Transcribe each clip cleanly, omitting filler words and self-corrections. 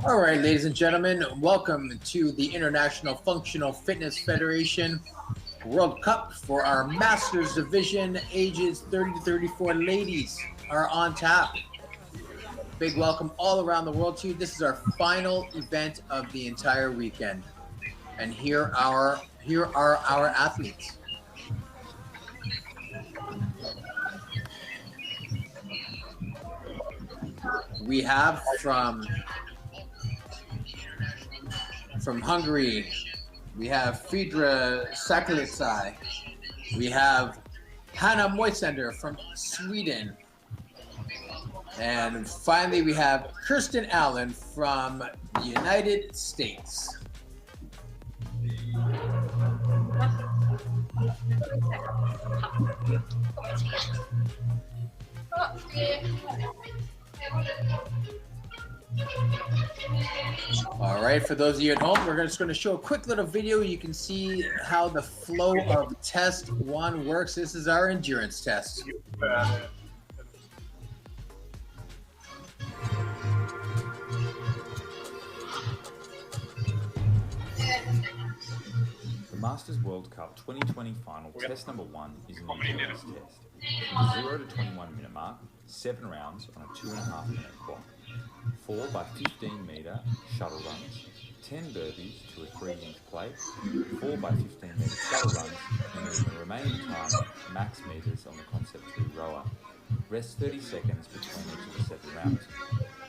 All right, ladies and gentlemen, welcome to the International Functional Fitness Federation World Cup for our Masters Division. Ages 30 to 34 ladies are on tap. Big welcome all around the world to you. This is our final event of the entire weekend. And here are our athletes. We have from Hungary, we have Fidra Sakalitsai. We have Hanna Moisander from Sweden. And finally, we have Kirsten Allen from the United States. All right, for those of you at home, we're just going to show a quick little video. You can see how the flow of test one works. This is our endurance test. The Masters World Cup 2020 final test number 1 is an endurance test. From the 0 to 21 minute mark, 7 rounds on a 2.5 minute clock. 4 by 15 metre shuttle runs, 10 burpees to a 3-inch plate, 4 by 15 metre shuttle runs, and in the remaining time, max metres on the Concept 2 rower. Rest 30 seconds between each of the 7 rounds.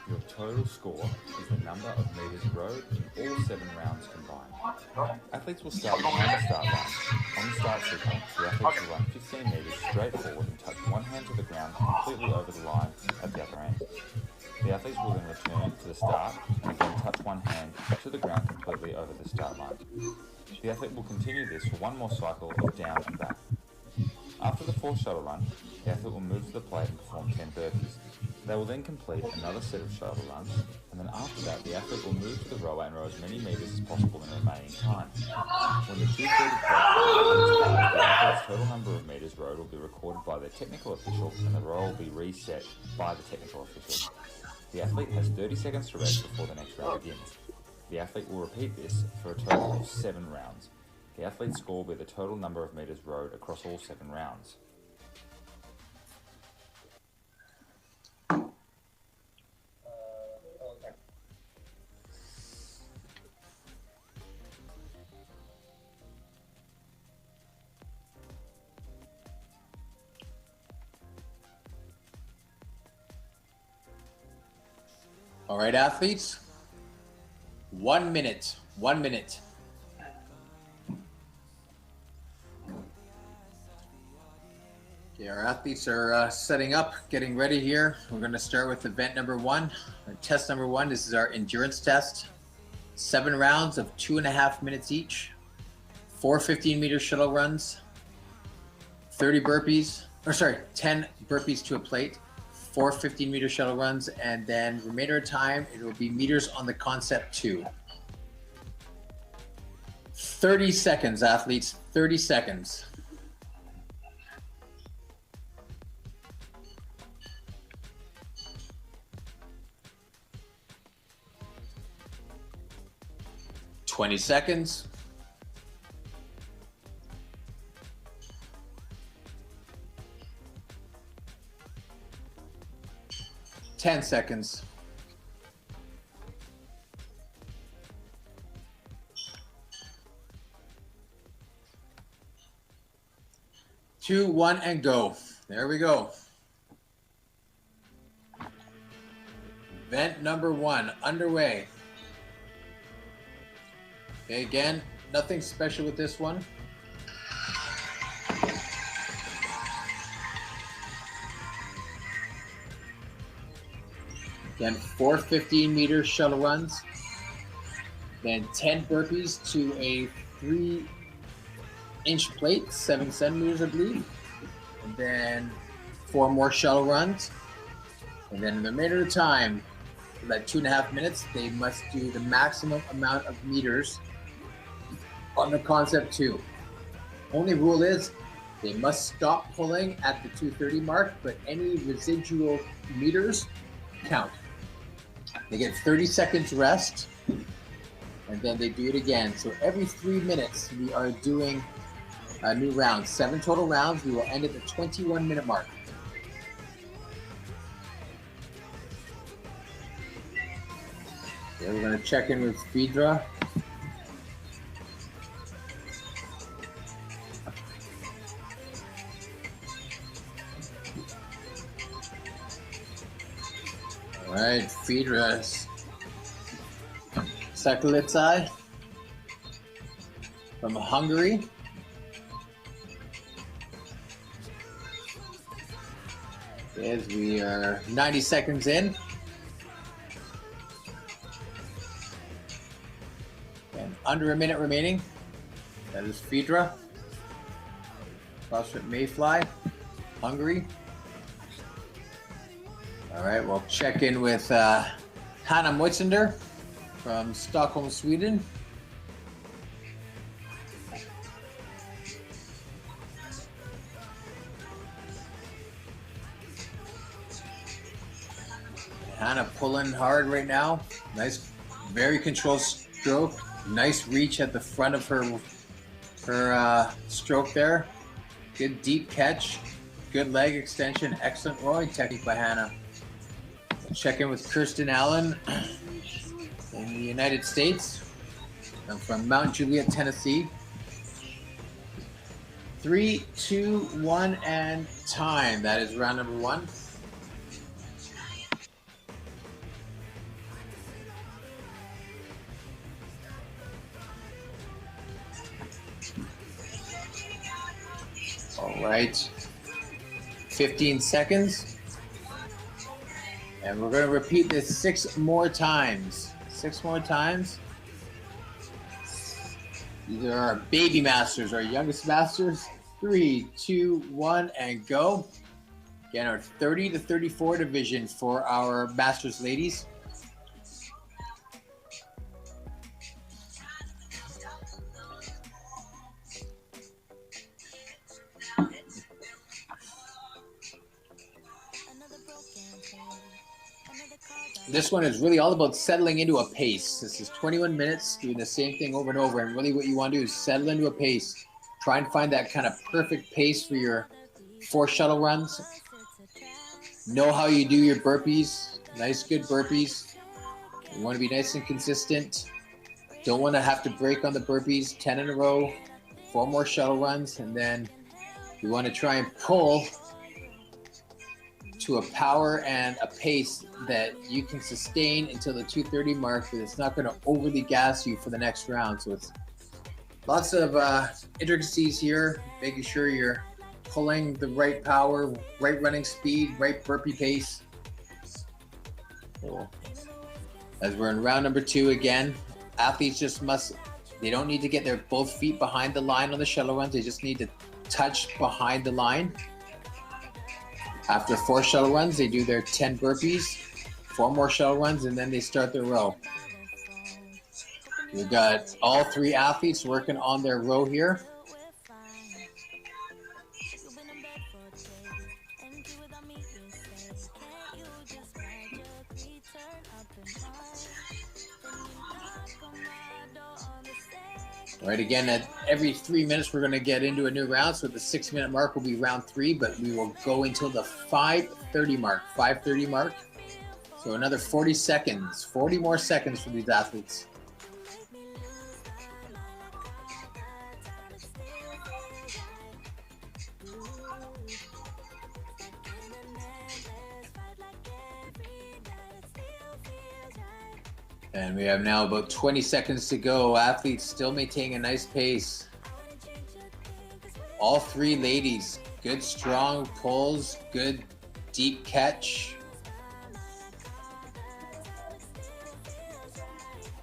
Your total score is the number of metres rowed in all 7 rounds combined. Athletes will start behind the start line. On the start signal, the athletes will run 15 metres straight forward and touch one hand to the ground completely over the line at the other end. The athletes will then return to the start and again touch one hand to the ground completely over the start line. The athlete will continue this for one more cycle of down and back. After the 4th shuttle run, the athlete will move to the plate and perform 10 burpees. They will then complete another set of shuttle runs, and then after that, the athlete will move to the rower and row as many metres as possible in the remaining time. When the 2:30 clock, the athlete's total number of metres rowed will be recorded by the technical official, and the row will be reset by the technical official. The athlete has 30 seconds to rest before the next round begins. The athlete will repeat this for a total of 7 rounds. The athlete's score will be the total number of metres rowed across all 7 rounds. All right, athletes, 1 minute, 1 minute. Okay, our athletes are setting up, getting ready here. We're going to start with event number 1, or test number 1. This is our endurance test. 7 rounds of 2.5 minutes each, 4 15-meter shuttle runs, 10 burpees to a plate, 4 15-meter shuttle runs, and then remainder of time, it will be meters on the Concept 2. 30 seconds, athletes, 30 seconds. 20 seconds. 10 seconds. 2, 1, and go. There we go. Event number 1 underway. Okay, again, nothing special with this one. Again, 4 15-meter shuttle runs. Then 10 burpees to a 3-inch plate, 7 centimeters, I believe. And then 4 more shuttle runs. And then in the remainder of the time, for that 2.5 minutes, they must do the maximum amount of meters on the concept 2. Only rule is they must stop pulling at the 2:30 mark, but any residual meters count. They get 30 seconds rest, and then they do it again. So every 3 minutes, we are doing a new round. 7 total rounds. We will end at the 21-minute mark. Okay, we're going to check in with Phaedra. All right, Phaedra Sakalitsai from Hungary. As we are 90 seconds in. And under a minute remaining. That is Phaedra. CrossFit Mayfly, Hungary. All right, we'll check in with Hanna Moitzinder from Stockholm, Sweden. Hannah pulling hard right now. Nice, very controlled stroke. Nice reach at the front of her stroke there. Good deep catch. Good leg extension. Excellent rowing technique by Hannah. We'll check in with Kirsten Allen in the United States. I'm from Mount Juliet, Tennessee. 3, 2, 1, and time. That is round number 1. All right, 15 seconds. And we're going to repeat this 6 more times. 6 more times. These are our baby masters, our youngest masters. 3, 2, 1, and go. Again, our 30 to 34 division for our masters ladies. This one is really all about settling into a pace. This is 21 minutes doing the same thing over and over. And really what you want to do is settle into a pace. Try and find that kind of perfect pace for your 4 shuttle runs. Know how you do your burpees. Nice, good burpees. You want to be nice and consistent. Don't want to have to break on the burpees. 10 in a row. 4 more shuttle runs. And then you want to try and pull to a power and a pace that you can sustain until the 2:30 mark, but it's not going to overly gas you for the next round. So it's lots of intricacies here, making sure you're pulling the right power, right running speed, right burpee pace. Cool. As we're in round number 2 again, athletes they don't need to get their both feet behind the line on the shuttle runs. They just need to touch behind the line. After 4 shuttle runs, they do their 10 burpees, 4 more shuttle runs, and then they start their row. We've got all 3 athletes working on their row here. All right, again, at every 3 minutes, we're going to get into a new round. So the 6-minute mark will be round 3, but we will go until the 5:30 mark. 5:30 mark. So another 40 seconds, 40 more seconds for these athletes. And we have now about 20 seconds to go. Athletes still maintaining a nice pace. All 3 ladies, good strong pulls, good deep catch.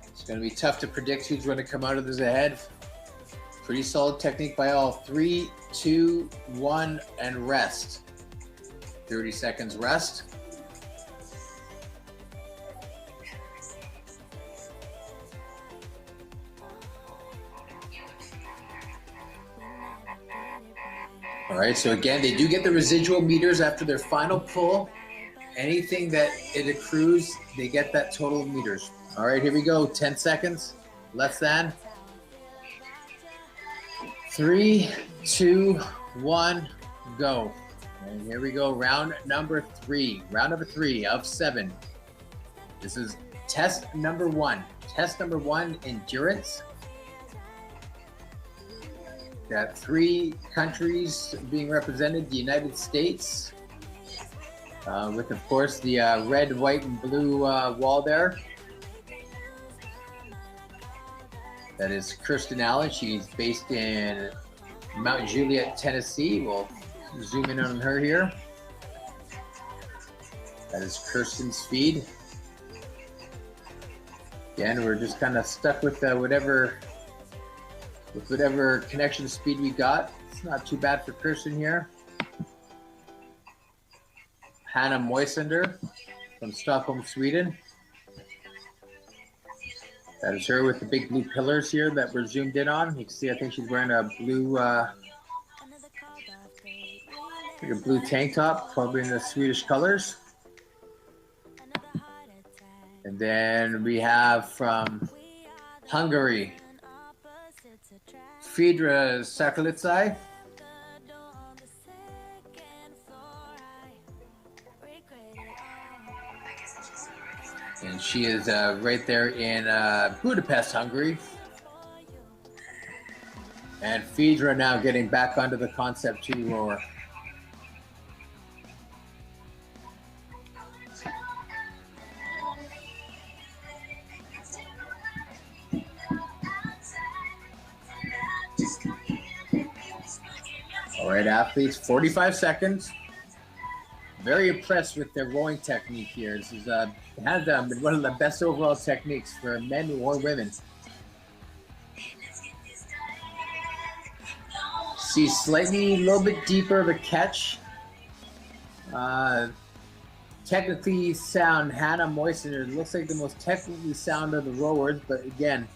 It's going to be tough to predict who's going to come out of this ahead. Pretty solid technique by all. 3, 2, 1, and rest. 30 seconds rest. All right, so again, they do get the residual meters after their final pull. Anything that it accrues, they get that total of meters. All right, here we go. 10 seconds, less than. 3, 2, 1, go. And here we go, round number 3. Round number 3 of 7. This is test number 1. Test number 1, endurance. Got 3 countries being represented, the United States, with, of course, the red, white, and blue wall there. That is Kirsten Allen. She's based in Mount Juliet, Tennessee. We'll zoom in on her here. That is Kirsten's feed. Again, we're just kind of stuck with whatever connection speed we got. It's not too bad for Kirsten here. Hanna Moisander from Stockholm, Sweden. That is her with the big blue pillars here that we're zoomed in on. You can see, I think she's wearing a blue, like a blue tank top, probably in the Swedish colors. And then we have from Hungary, Fedra Sakalitsai. And she is right there in Budapest, Hungary. And Fedra now getting back onto the Concept 2 rower. All right, athletes, 45 seconds. Very impressed with their rowing technique here. This is has been one of the best overall techniques for men or women. See, slightly a little bit deeper of a catch. Technically sound, Hanna Moisander looks like the most technically sound of the rowers, but again,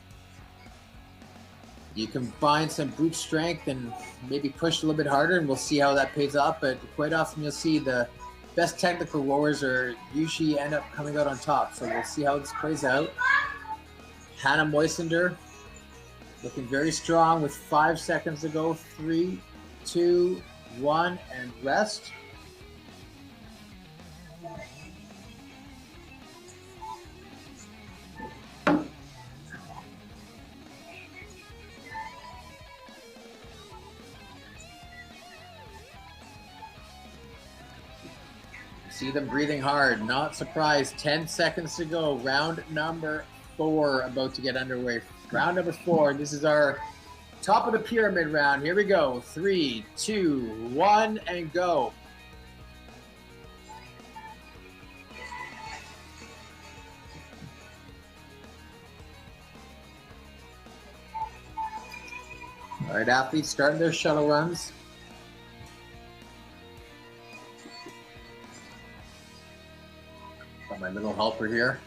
you can find some brute strength and maybe push a little bit harder, and we'll see how that pays off. But quite often you'll see the best technical rowers are usually end up coming out on top. So we'll see how this plays out. Hanna Moisander looking very strong with 5 seconds to go. 3, 2, 1, and rest. See them breathing hard, not surprised. 10 seconds to go. Round number 4 about to get underway. Round number 4, this is our top of the pyramid round. Here we go. 3, 2, 1, and go. All right, athletes starting their shuttle runs. Got my little helper here.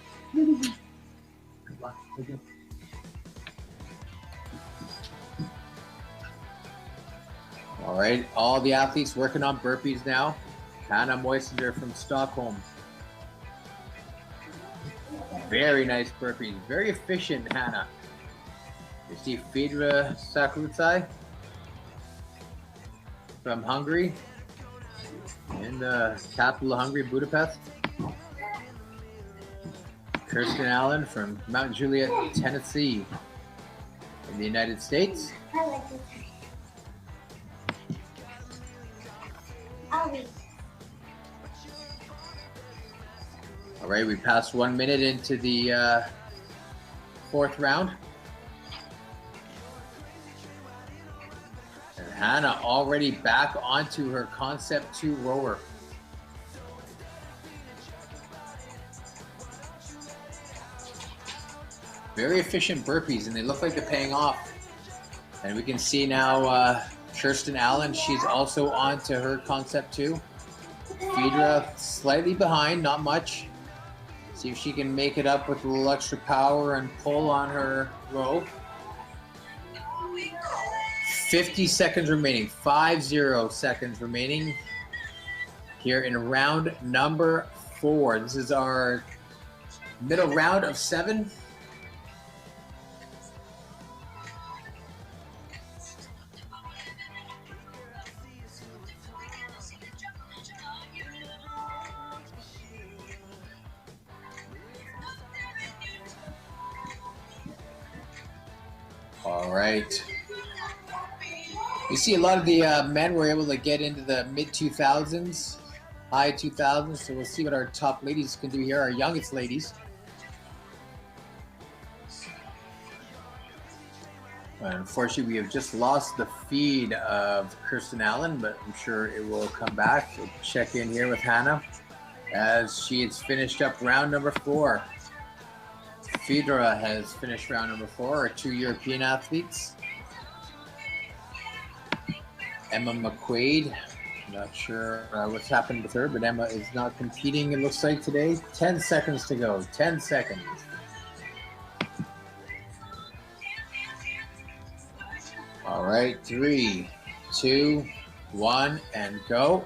All right, all the athletes working on burpees now. Hanna Moisander from Stockholm. Very nice burpees, very efficient, Hanna. You see Fedra Saklutsai from Hungary, in the capital of Hungary, Budapest. Kirsten Allen from Mount Juliet, Tennessee, in the United States. All right, we passed 1 minute into the fourth round. And Hannah already back onto her Concept 2 rower. Very efficient burpees, and they look like they're paying off. And we can see now Kirsten Allen, she's also on to her Concept 2. Fedra slightly behind, not much. See if she can make it up with a little extra power and pull on her row. 50 seconds remaining, 50 seconds remaining here in round number 4. This is our middle round of 7. All right. You see a lot of the men were able to get into the mid-2000s, high 2000s, so we'll see what our top ladies can do here, our youngest ladies. Unfortunately, we have just lost the feed of Kirsten Allen, but I'm sure it will come back. We'll check in here with Hannah as she has finished up round number 4. Fedra has finished round number 4, our 2 European athletes. Emma McQuaid, not sure what's happened with her, but Emma is not competing, it looks like, today. 10 seconds to go, 10 seconds. All right, 3, 2, 1, and go.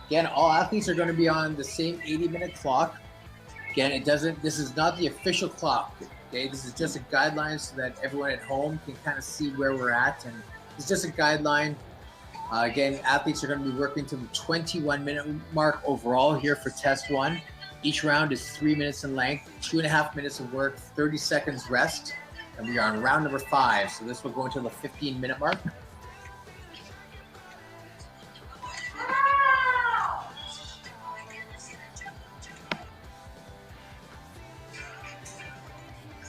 Again, all athletes are going to be on the same 80-minute clock. Again, this is not the official clock. Okay, this is just a guideline so that everyone at home can kind of see where we're at, and it's just a guideline. Again, athletes are going to be working to the 21-minute mark overall here for test 1. Each round is 3 minutes in length, 2.5 minutes of work, 30 seconds rest, and we are on round number 5. So this will go until the 15-minute mark.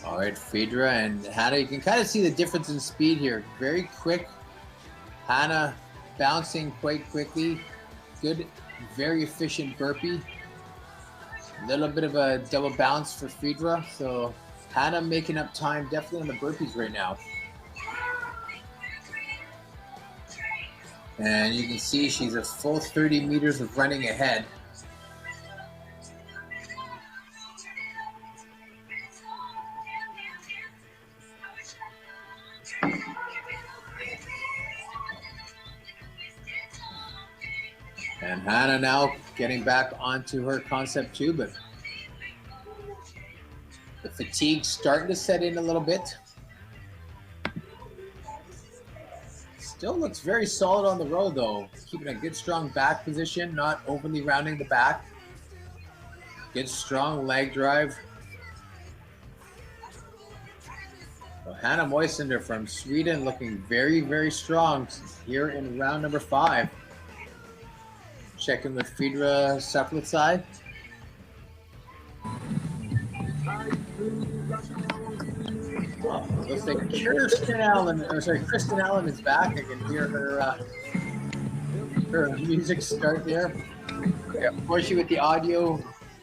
All right, Fedra and Hannah, you can kind of see the difference in speed here. Very quick. Hannah bouncing quite quickly. Good, very efficient burpee. A little bit of a double bounce for Fedra. So Hannah making up time definitely on the burpees right now. And you can see she's a full 30 meters of running ahead. And Hannah now getting back onto her Concept 2, but the fatigue's starting to set in a little bit. Still looks very solid on the row though. Keeping a good strong back position, not overly rounding the back. Good strong leg drive. So Hannah Moisander from Sweden looking very, very strong here in round number 5. Checking with Fedra Saklutsai. Looks like Kristen Allen is back. I can hear her music start there. Yeah. Unfortunately, with the audio,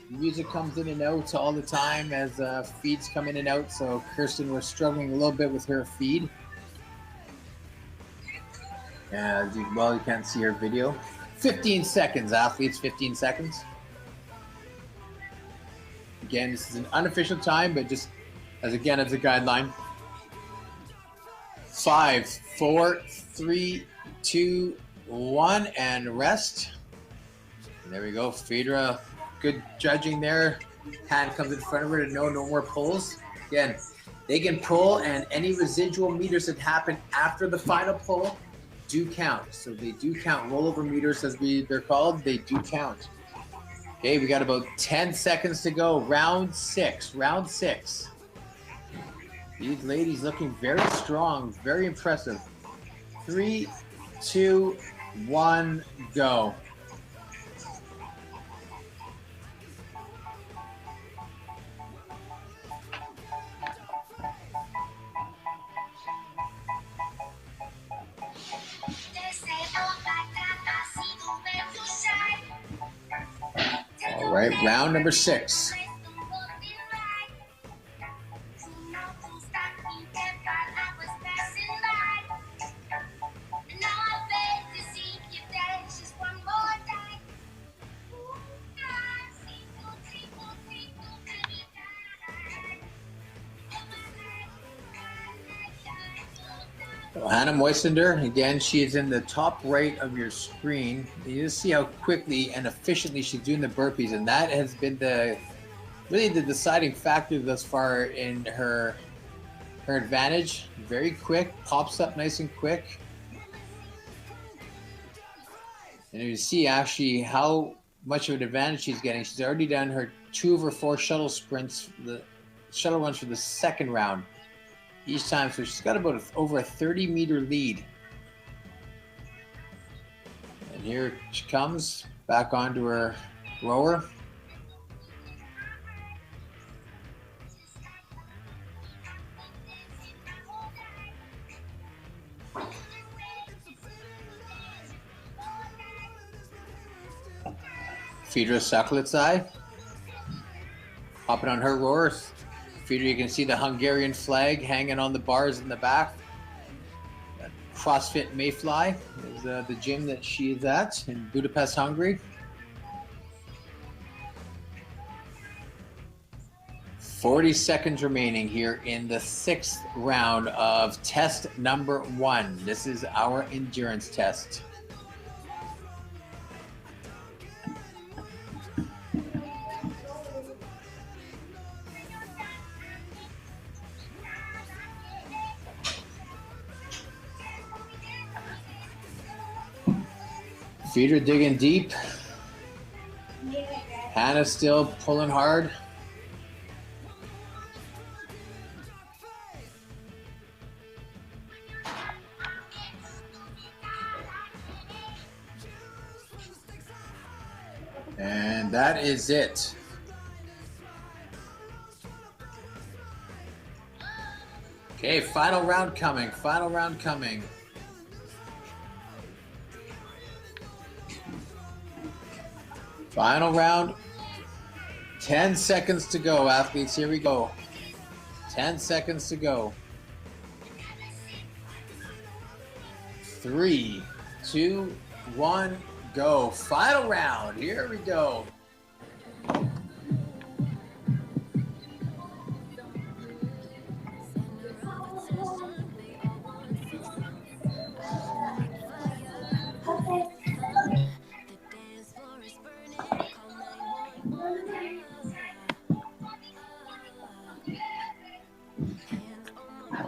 music comes in and out all the time as feeds come in and out. So Kirsten was struggling a little bit with her feed. As you can't see her video. 15 seconds, athletes, 15 seconds. Again, this is an unofficial time, but just as a guideline. 5, 4, 3, 2, 1, and rest. And there we go, Fedra, good judging there. Hand comes in front of her to no more pulls. Again, They can pull, and any residual meters that happen after the final pull do count. So they do count. Rollover meters, as they're called, they do count. Okay, we got about 10 seconds to go. Round six. These ladies looking very strong, very impressive. 3, 2, 1, go. All right, round number 6. Hannah Moisander, again, she is in the top right of your screen. You just see how quickly and efficiently she's doing the burpees, and that has been really the deciding factor thus far in her advantage. Very quick, pops up nice and quick. And you see actually how much of an advantage she's getting. She's already done her 2 of her 4 shuttle sprints, the shuttle runs for the second round each time. So she's got about over a 30-meter lead. And here she comes back onto her rower. Fedra Saklitsai hopping on her rower. Fedra, you can see the Hungarian flag hanging on the bars in the back. CrossFit Mayfly is the gym that she is at in Budapest, Hungary. 40 seconds remaining here in the 6th round of test number 1. This is our endurance test. Fedra digging deep. Hannah still pulling hard. And that is it. Okay, final round coming. Final round coming. Final round. 10 seconds to go, athletes. Here we go. 10 seconds to go. 3, 2, 1, go. Final round. Here we go.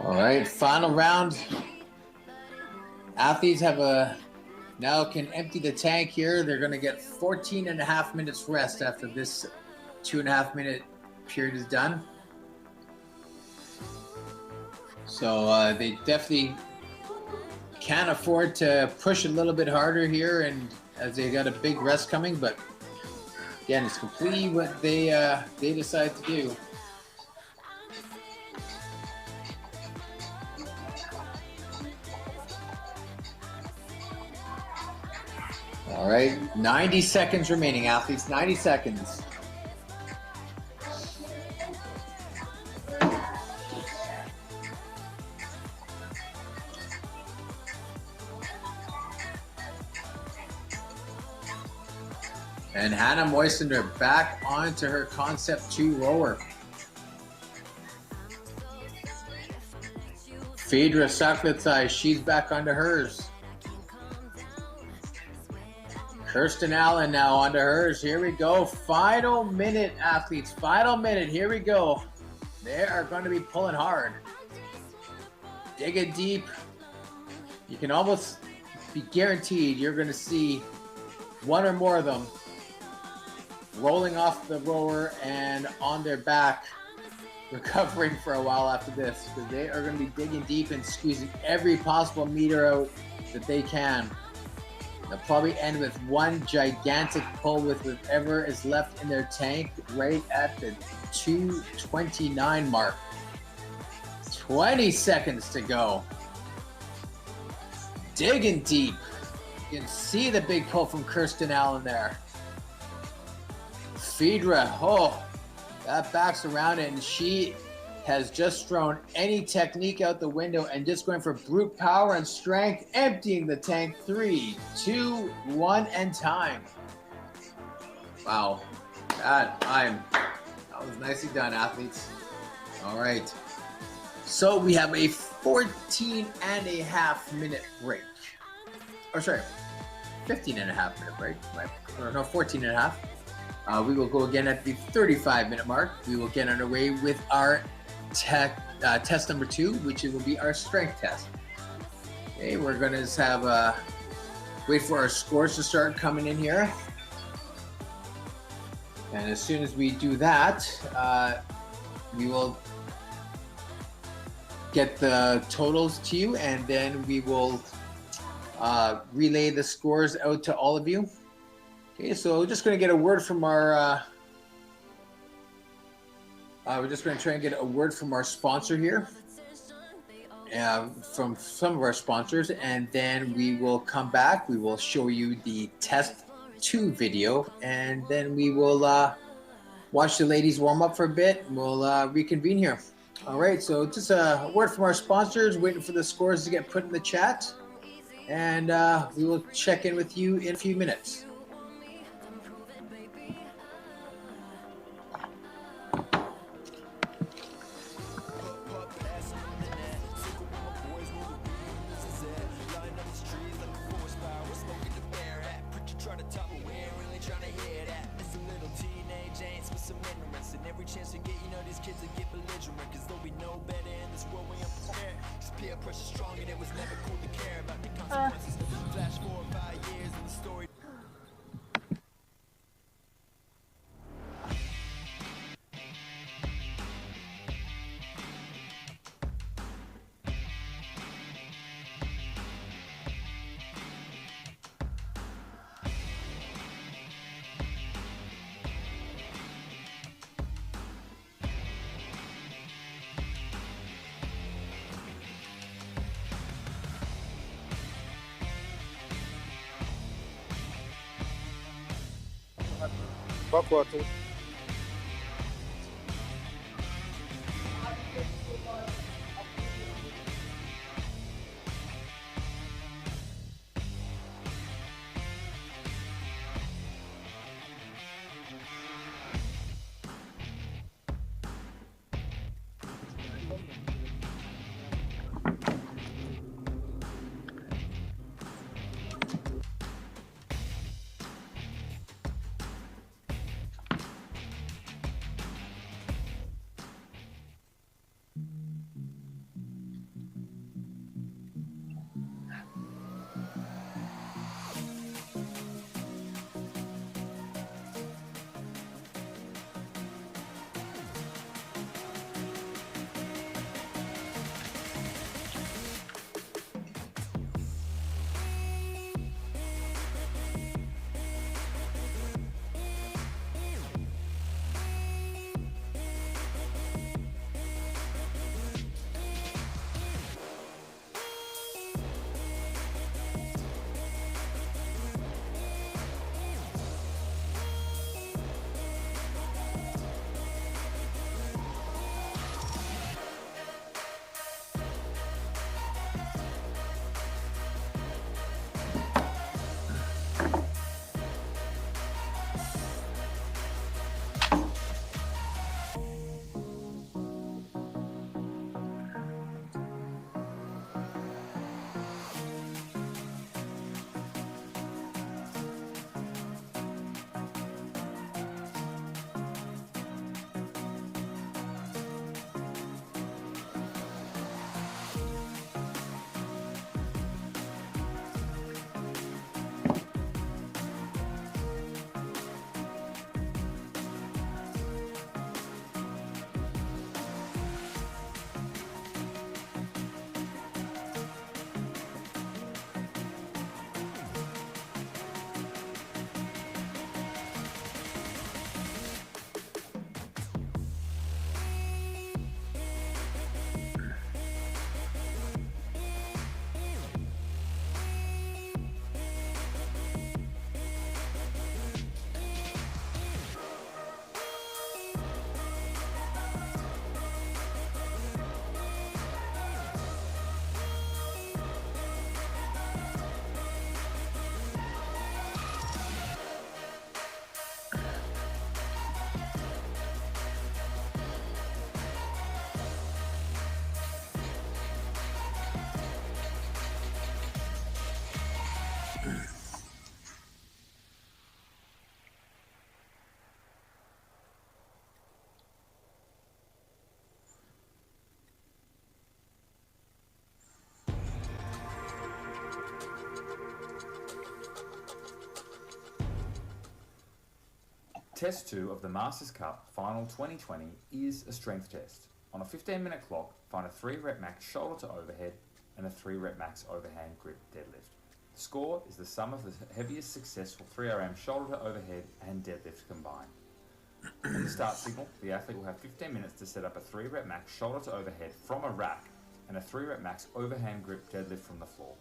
All right, final round. Athletes have now can empty the tank here. They're going to get 14 and a half minutes rest after this 2.5 minute period is done. So they definitely can afford to push a little bit harder here, and as they got a big rest coming. But again, it's completely what they decide to do. All right, 90 seconds remaining, athletes, 90 seconds. And Hannah Moisander back onto her Concept 2 rower. Fedra Saklitsai, she's back onto hers. Kirsten Allen now onto hers. Here we go. Final minute, athletes. Final minute. Here we go. They are going to be pulling hard. Digging deep. You can almost be guaranteed you're going to see one or more of them rolling off the rower and on their back, recovering for a while after this, because they are going to be digging deep and squeezing every possible meter out that they can. They'll probably end with one gigantic pull with whatever is left in their tank right at the 2:29 mark. 20 seconds to go. Digging deep. You can see the big pull from Kirsten Allen there. Phaedra, oh, that backs around it, and she has just thrown any technique out the window and just going for brute power and strength, emptying the tank. 3, 2, 1, and time. Wow, that was nicely done, athletes. All right, so we have a 14.5 minute break. Or sorry, 15.5 minute break. Or no, 14.5. We will go again at the 35-minute mark. We will get underway with our test number 2, which will be our strength test. Okay, we're going to have wait for our scores to start coming in here. And as soon as we do that, we will get the totals to you, and then we will relay the scores out to all of you. Okay, so we're just going to get a word from our we're just going to try and get a word from our sponsor here, from some of our sponsors, and then we will come back. We will show you the test 2 video, and then we will watch the ladies warm up for a bit, and we'll reconvene here. All right, so just a word from our sponsors, waiting for the scores to get put in the chat, and we will check in with you in a few minutes. Pacote. Test 2 of the Masters Cup Final 2020 is a strength test. On a 15-minute clock, find a 3-rep max shoulder to overhead and a 3-rep max overhand grip deadlift. The score is the sum of the heaviest successful 3RM shoulder to overhead and deadlift combined. On the start signal, the athlete will have 15 minutes to set up a 3-rep max shoulder to overhead from a rack and a 3-rep max overhand grip deadlift from the floor.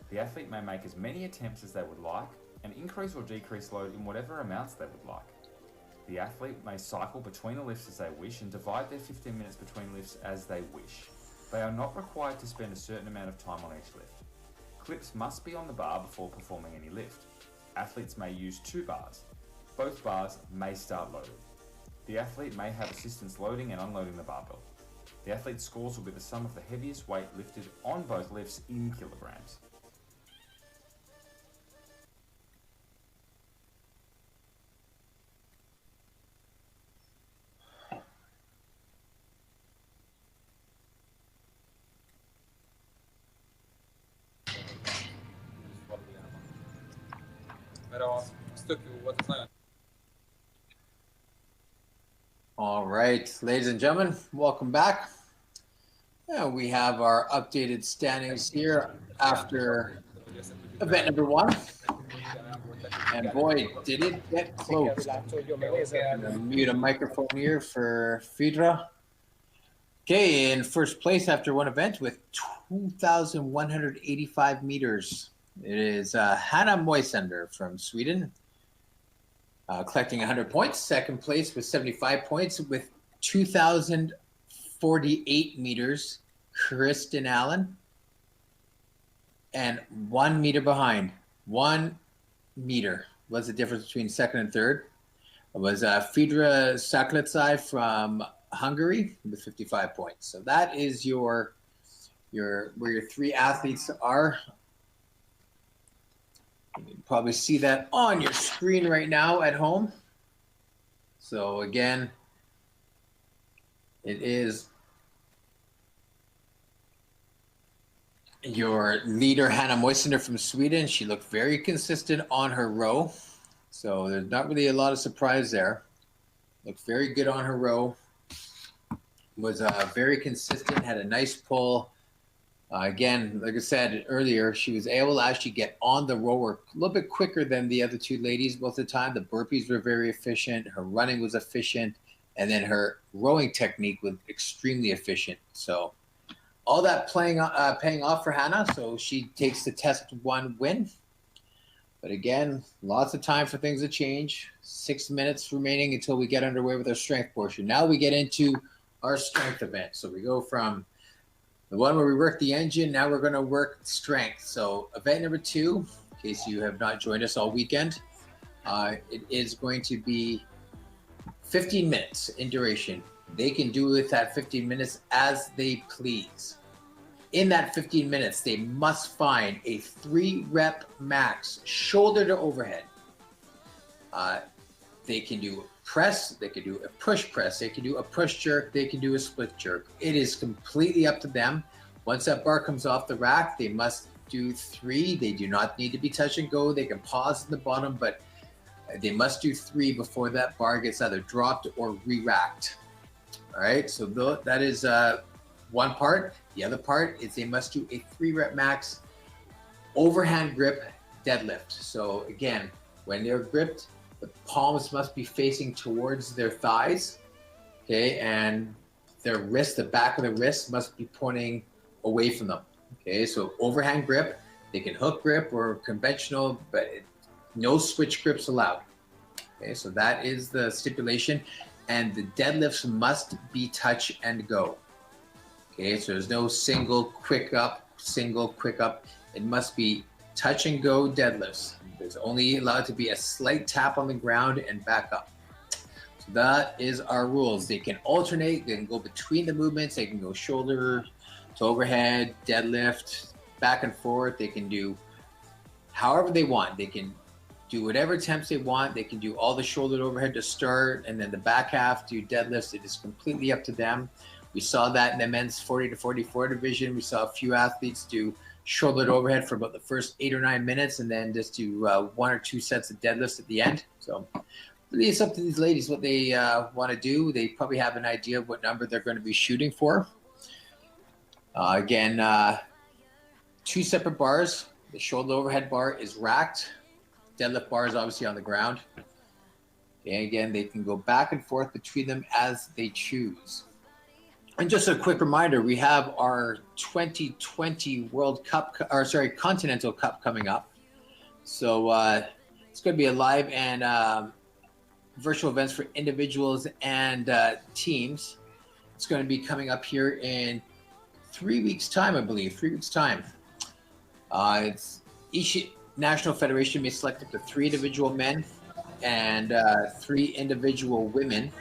The athlete may make as many attempts as they would like and increase or decrease load in whatever amounts they would like. The athlete may cycle between the lifts as they wish and divide their 15 minutes between lifts as they wish. They are not required to spend a certain amount of time on each lift. Clips must be on the bar before performing any lift. Athletes may use 2 bars. Both bars may start loaded. The athlete may have assistance loading and unloading the barbell. The athlete's scores will be the sum of the heaviest weight lifted on both lifts in kilograms. All right, ladies and gentlemen, welcome back. We have our updated standings here after event number 1. And boy, did it get close. I'm gonna mute a microphone here for iF3. Okay, in first place after one event with 2,185 meters. It is Hanna Moisander from Sweden, collecting 100 points. Second place with 75 points with 2,048 meters, Kristen Allen. And 1 meter behind. 1 meter was the difference between second and third. It was iF3 Saklicai from Hungary with 55 points. So that is where your 3 athletes are. You can probably see that on your screen right now at home. So again, it is your leader, Hanna Moisander from Sweden. She looked very consistent on her row. So there's not really a lot of surprise there. Looked very good on her row. Was very consistent, had a nice pull. Again, like I said earlier, she was able to actually get on the rower a little bit quicker than the other 2 ladies most of the time. The burpees were very efficient. Her running was efficient. And then her rowing technique was extremely efficient. So all that paying off for Hanna. So she takes the test 1 win. But again, lots of time for things to change. 6 minutes remaining until we get underway with our strength portion. Now we get into our strength event. So we go from the one where we work the engine, now we're going to work strength. So event number 2, in case you have not joined us all weekend, it is going to be 15 minutes in duration. They can do with that 15 minutes as they please. In that 15 minutes, they must find a 3-rep max shoulder to overhead. They can do press, they can do a push press, they can do a push jerk, they can do a split jerk. It is completely up to them. Once that bar comes off the rack, they must do 3. They do not need to be touch and go. They can pause in the bottom, but they must do 3 before that bar gets either dropped or re-racked. All right, so that is one part. The other part is they must do a 3-rep max overhand grip deadlift. So again, when they're gripped, the palms must be facing towards their thighs, okay, and their wrist, the back of the wrist must be pointing away from them, okay. So overhand grip, they can hook grip or conventional, but no switch grips allowed, okay. So that is the stipulation, and the deadlifts must be touch and go, okay. So there's no single quick up. It must be touch and go deadlifts. There's only allowed to be a slight tap on the ground and back up. So that is our rules. They can alternate, they can go between the movements, they can go shoulder to overhead, deadlift, back and forth. They can do however they want. They can do whatever attempts they want. They can do all the shoulder to overhead to start, and then the back half do deadlifts. It is completely up to them. We saw that in the men's 40 to 44 division. We saw a few athletes do shoulder to overhead for about the first 8 or 9 minutes, and then just do 1 or 2 sets of deadlifts at the end. So Really, it's up to these ladies what they want to do. They probably have an idea of what number they're going to be shooting for. Again, 2 separate bars. The shoulder overhead bar is racked. Deadlift bar is obviously on the ground. And again, they can go back and forth between them as they choose. And just a quick reminder, we have our 2020 Continental Cup coming up. So it's going to be a live and virtual events for individuals and teams. It's going to be coming up here in 3 weeks' time, I believe. 3 weeks' time. It's each national federation may select up to 3 individual men and 3 individual women,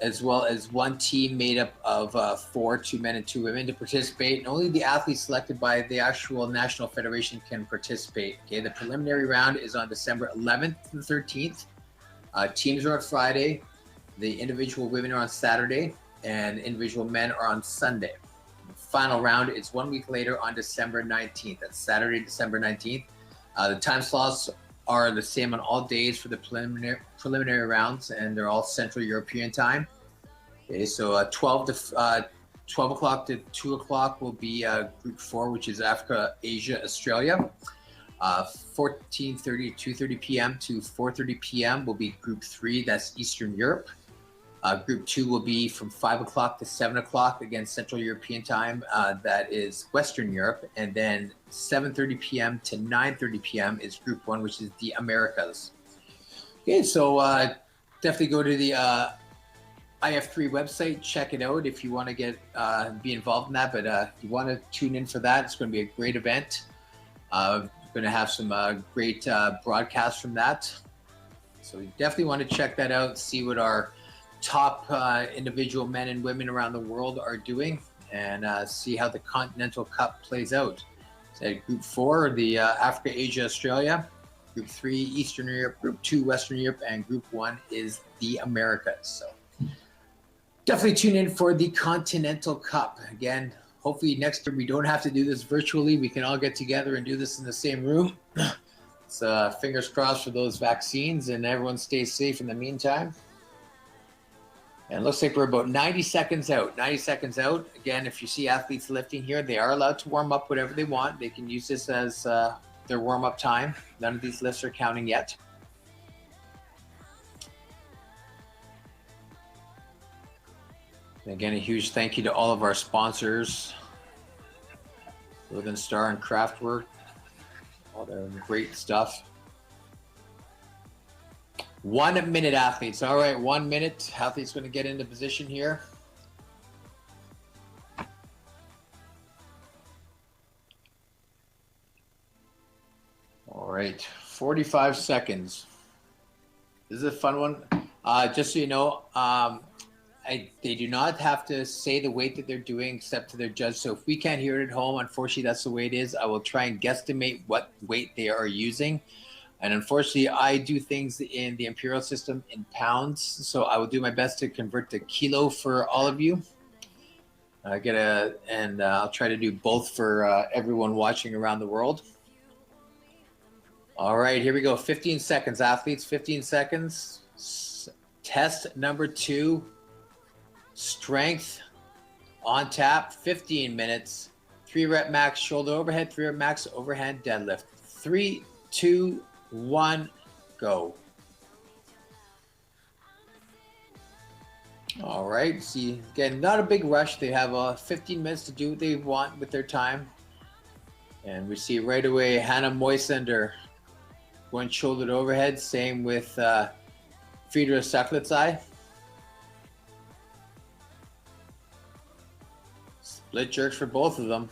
as well as 1 team made up of 4, 2 men and 2 women to participate. And only the athletes selected by the actual national federation can participate. Okay, the preliminary round is on December 11th to the 13th. Teams are on Friday. The individual women are on Saturday, and individual men are on Sunday. The final round is 1 week later on December 19th. That's Saturday, December 19th. The time slots are the same on all days for the preliminary rounds, and they're all Central European time. Okay, so 12 o'clock to 2 o'clock will be Group 4, which is Africa, Asia, Australia. 14:30 to 2:30 p.m. to 4:30 p.m. will be Group 3, that's Eastern Europe. Group 2 will be from 5 o'clock to 7 o'clock, again, Central European time, that is Western Europe. And then 7:30 p.m. to 9:30 p.m. is Group 1, which is the Americas. Okay, so definitely go to the iF3 website, check it out if you want to get be involved in that. But if you want to tune in for that, it's going to be a great event. We're going to have some great broadcasts from that. So you definitely want to check that out, see what our top individual men and women around the world are doing, and see how the Continental Cup plays out. So Group 4, the Africa, Asia, Australia. Group 3, Eastern Europe. Group 2, Western Europe. And Group 1 is the Americas. So definitely tune in for the Continental Cup. Again, hopefully next year we don't have to do this virtually. We can all get together and do this in the same room. So fingers crossed for those vaccines, and everyone stays safe in the meantime. And it looks like we're about 90 seconds out. 90 seconds out. Again, if you see athletes lifting here, they are allowed to warm up whatever they want. They can use this as their warm-up time. None of these lifts are counting yet. And again, a huge thank you to all of our sponsors, Northern Star and Craftwork, all their great stuff. 1 minute, athletes. All right, 1 minute. Athletes going to get into position here. All right, 45 seconds. This is a fun one. Just so you know, they do not have to say the weight that they're doing except to their judge. So if we can't hear it at home, unfortunately, that's the way it is. I will try and guesstimate what weight they are using. And unfortunately, I do things in the imperial system in pounds. So I will do my best to convert to kilo for all of you. I'll try to do both for everyone watching around the world. All right, here we go. 15 seconds, athletes. 15 seconds. Test number 2. Strength on tap. 15 minutes. 3 rep max shoulder overhead. 3 rep max overhead deadlift. 3, 2, 1, go. All right. See, again, not a big rush. They have 15 minutes to do what they want with their time. And we see right away Hannah Moisander going shoulder to overhead. Same with Friedrich Saklitsai. Split jerks for both of them.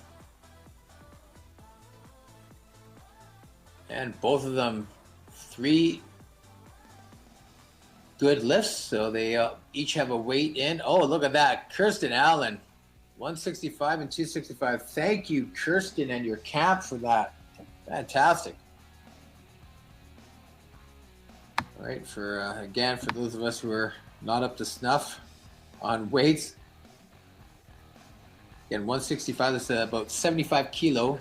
And both of them 3 good lifts. So they each have a weight in. Oh, look at that. Kirsten Allen, 165 and 265. Thank you, Kirsten, and your camp for that. Fantastic. All right, for those of us who are not up to snuff on weights, again, 165, that's about 75 kilo.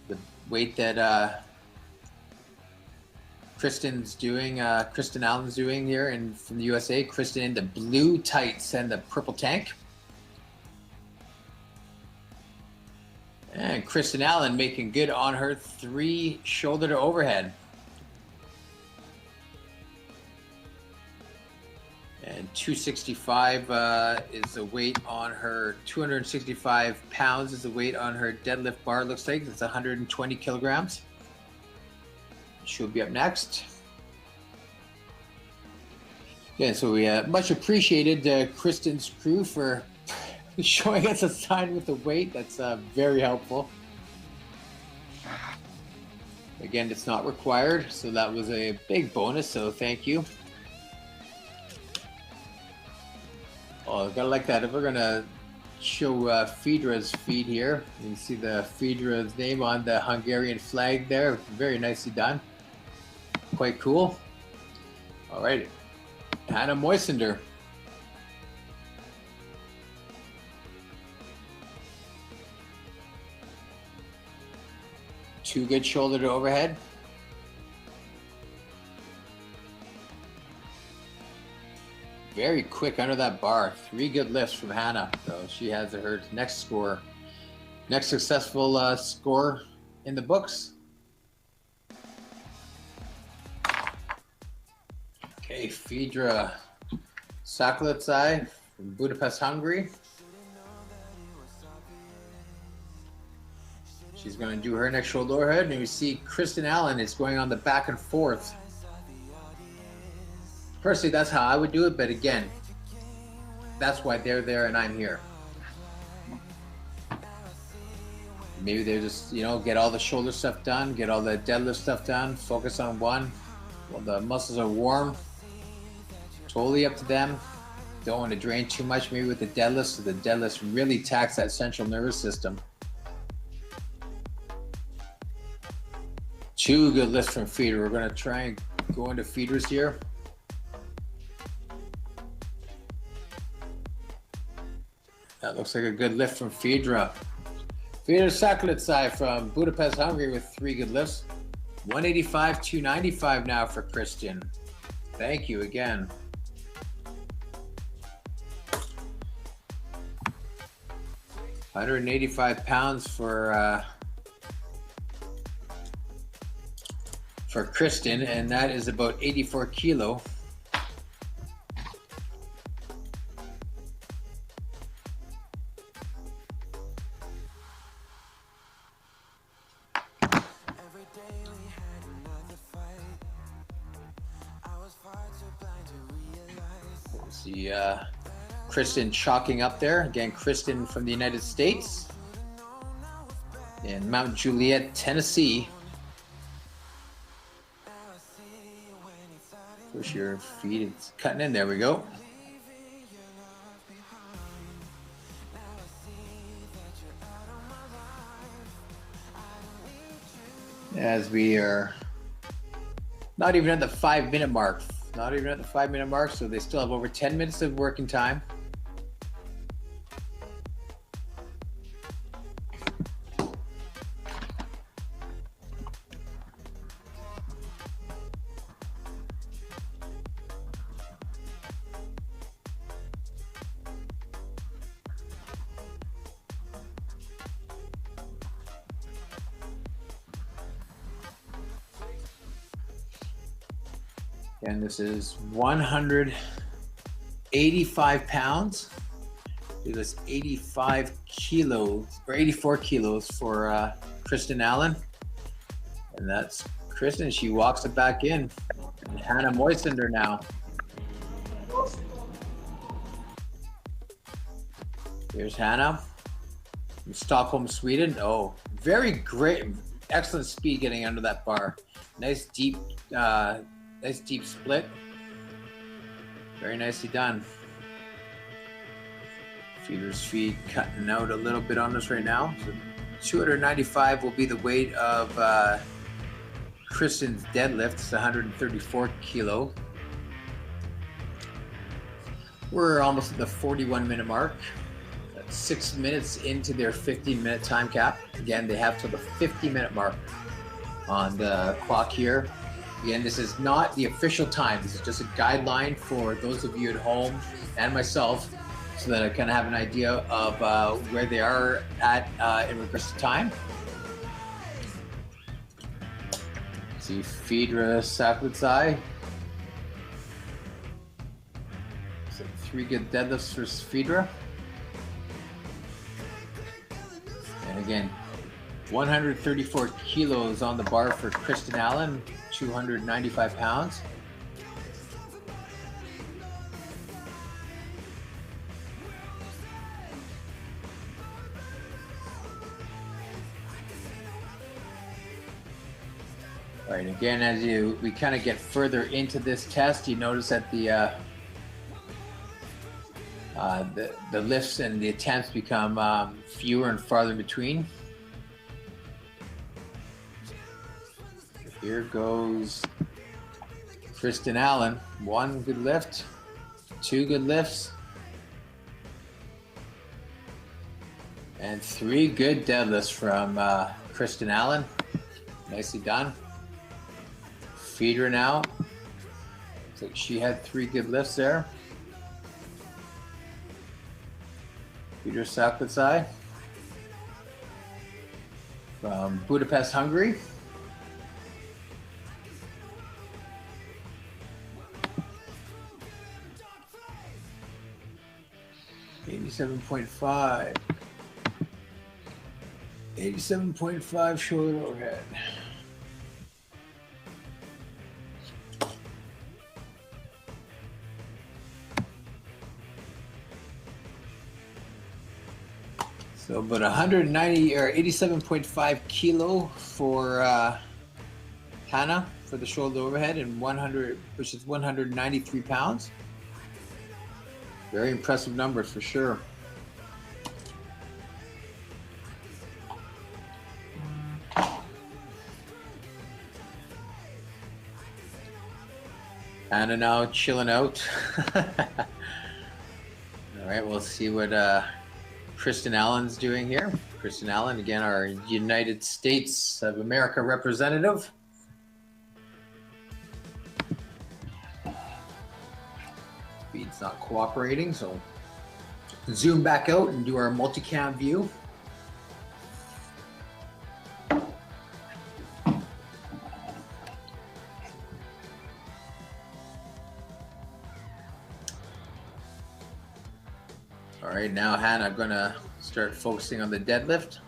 The weight that Kristen Allen's doing here from the USA. Kristen in the blue tights and the purple tank. And Kristen Allen making good on her 3 shoulder to overhead. And 265 is the weight on her, 265 pounds is the weight on her deadlift bar. Looks like it's 120 kilograms. She'll be up next. Yeah, so we much appreciated Kristen's crew for showing us a sign with the weight. That's very helpful. Again, it's not required, so that was a big bonus, so thank you. Oh, gotta like that. If we're gonna show Fedra's feed here, you can see the Fedra's name on the Hungarian flag there. Very nicely done. Quite cool. All right, Hannah Moisander. Two good shoulder to overhead. Very quick under that bar. 3 good lifts from Hannah. So she has her next successful score in the books. Okay, Fedra Saklitsai from Budapest, Hungary. She's going to do her next shoulder overhead, and we see Kristen Allen is going on the back and forth. Personally, that's how I would do it, but again, that's why they're there and I'm here. Maybe they're just, get all the shoulder stuff done, get all the deadlift stuff done, focus on one. While the muscles are warm, totally up to them. Don't want to drain too much, maybe with the deadlift, so the deadlifts really tax that central nervous system. 2 good lifts from Fedra. We're going to try and go into Fedra's here. That looks like a good lift from Fedra. Fedra Saklitsai from Budapest, Hungary with 3 good lifts. 185, 295 now for Kristen. Thank you again. £185 for Kristen, and that is about 84 kilo. See Kristen chalking up there. Again, Kristen from the United States in Mount Juliet, Tennessee. Push your feet, it's cutting in. There we go. As we are not even at the 5-minute mark. Not even at the 5-minute mark, so they still have over 10 minutes of working time. And this is 185 pounds. It was 85 kilos or 84 kilos for Kristen Allen. And that's Kristen. She walks it back in. And Hannah Moisander now. Here's Hannah from Stockholm, Sweden. Oh, very great. Excellent speed getting under that bar. Nice deep split. Very nicely done. Feeder's feet cutting out a little bit on us right now. So 295 will be the weight of Kristen's deadlift. It's 134 kilo. We're almost at the 41-minute mark. That's 6 minutes into their 15-minute time cap. Again, they have till the 50-minute mark on the clock here. Again, this is not the official time. This is just a guideline for those of you at home and myself, so that I kind of have an idea of where they are at in regards to time. See, Phaedra Saklitsai. So 3 good deadlifts for Phaedra. And again, 134 kilos on the bar for Kristen Allen, 295 pounds. All right, again, as we kind of get further into this test, you notice that the lifts and the attempts become fewer and farther in between. Here goes Kristen Allen. 1 good lift, 2 good lifts, and 3 good deadlifts from Kristen Allen. Nicely done. Phaedra now. Looks like she had 3 good lifts there. Phaedra Saklitsai from Budapest, Hungary. $87.5 shoulder overhead. So about 190 or 87.5 kilo for Hannah for the shoulder overhead, and 100, which is 193 pounds. Very impressive numbers for sure. Hannah now chilling out. All right, we'll see what Kristen Allen's doing here. Kristen Allen, again, our United States of America representative. Speed's not cooperating, so zoom back out and do our multicam view. All right, now Hannah, I'm gonna start focusing on the deadlift.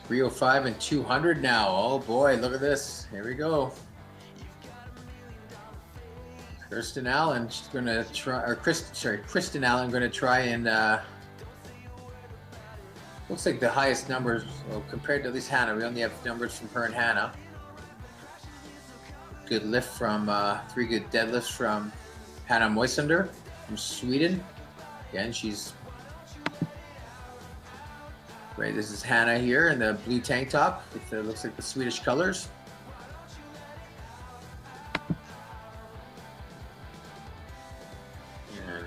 $305 and 200 now. Oh boy, look at this. Here we go. Kristen Allen, she's gonna try, or Kristen Allen gonna try and looks like the highest numbers, well, compared to at least Hannah. We only have numbers from her and Hannah. Good lift from 3 good deadlifts from Hannah Moisander from Sweden. Again, she's right. This is Hannah here in the blue tank top with the, looks like the Swedish colors. And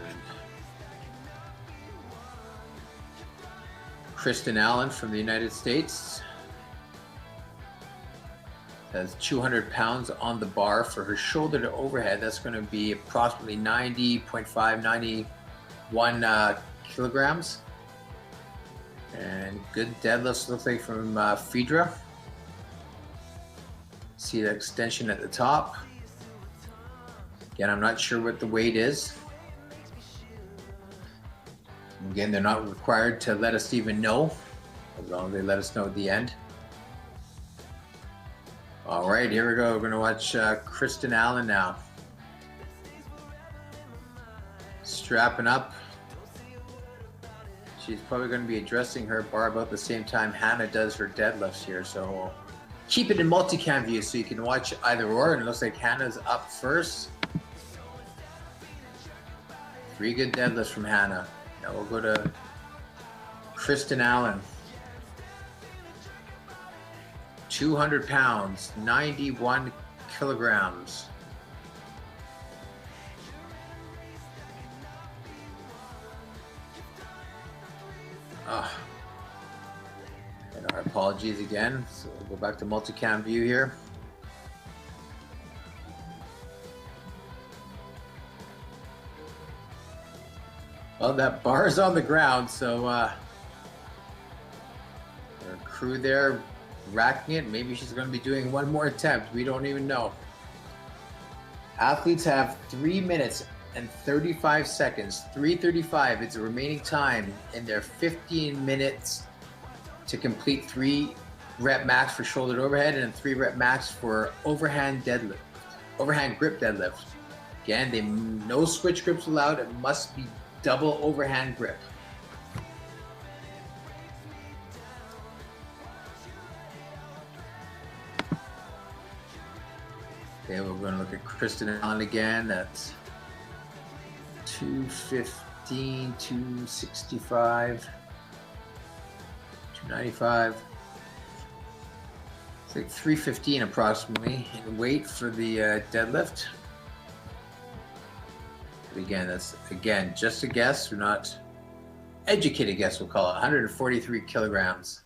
Kristen Allen from the United States has 200 pounds on the bar for her shoulder to overhead. That's going to be approximately 90.5, 91 kilograms. And good deadlifts, looks like, from Phaedra. See the extension at the top. Again, I'm not sure what the weight is. Again, they're not required to let us even know, as long as they let us know at the end. All right, here we go. We're gonna watch Kristen Allen now. Strapping up. She's probably gonna be addressing her bar about the same time Hannah does her deadlifts here. So we'll keep it in multicam view so you can watch either or. And it looks like Hannah's up first. 3 good deadlifts from Hannah. Now we'll go to Kristen Allen. 200 pounds, 91 kilograms. apologies again. So we'll go back to multicam view here. Well, that bar is on the ground, so our crew there racking it. Maybe she's going to be doing one more attempt. We don't even know. Athletes have 3 minutes and 35 seconds. 3:35 is the remaining time in their 15 minutes to complete 3 rep max for shoulder overhead and 3 rep max for overhand deadlift, overhand grip deadlift. Again, no switch grips allowed. It must be double overhand grip. Okay, we're going to look at Kristen Allen again. That's 215, 265, 295. It's like 315 approximately in weight for the deadlift. But again, that's just a guess. We're not educated guess. We'll call it 143 kilograms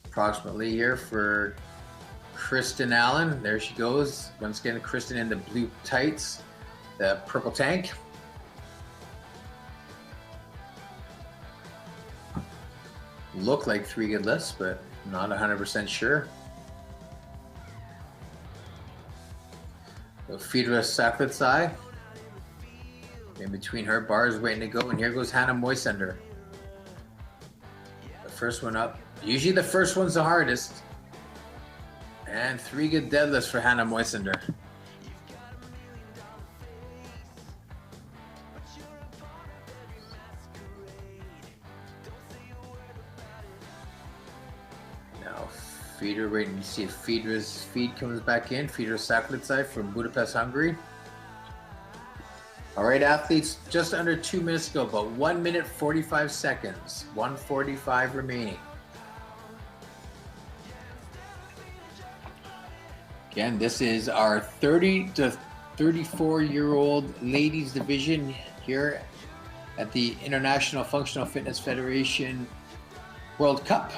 approximately here for Kristen Allen. There she goes. Once again, Kristen in the blue tights, the purple tank. Look like 3 good lifts, but not 100% sure. So Phaedra Saklitsai in between her bars waiting to go, and here goes Hannah Moisander. The first one up. Usually the first one's the hardest. And 3 good deadlifts for Hannah Moisander. Now, Phaedra, waiting to see if Phaedra's feed comes back in. Phaedra Saklitsai from Budapest, Hungary. All right, athletes, just under 2 minutes to go, about 1 minute 45 seconds. 1:45 remaining. Again, this is our 30 to 34-year-old ladies division here at the International Functional Fitness Federation World Cup.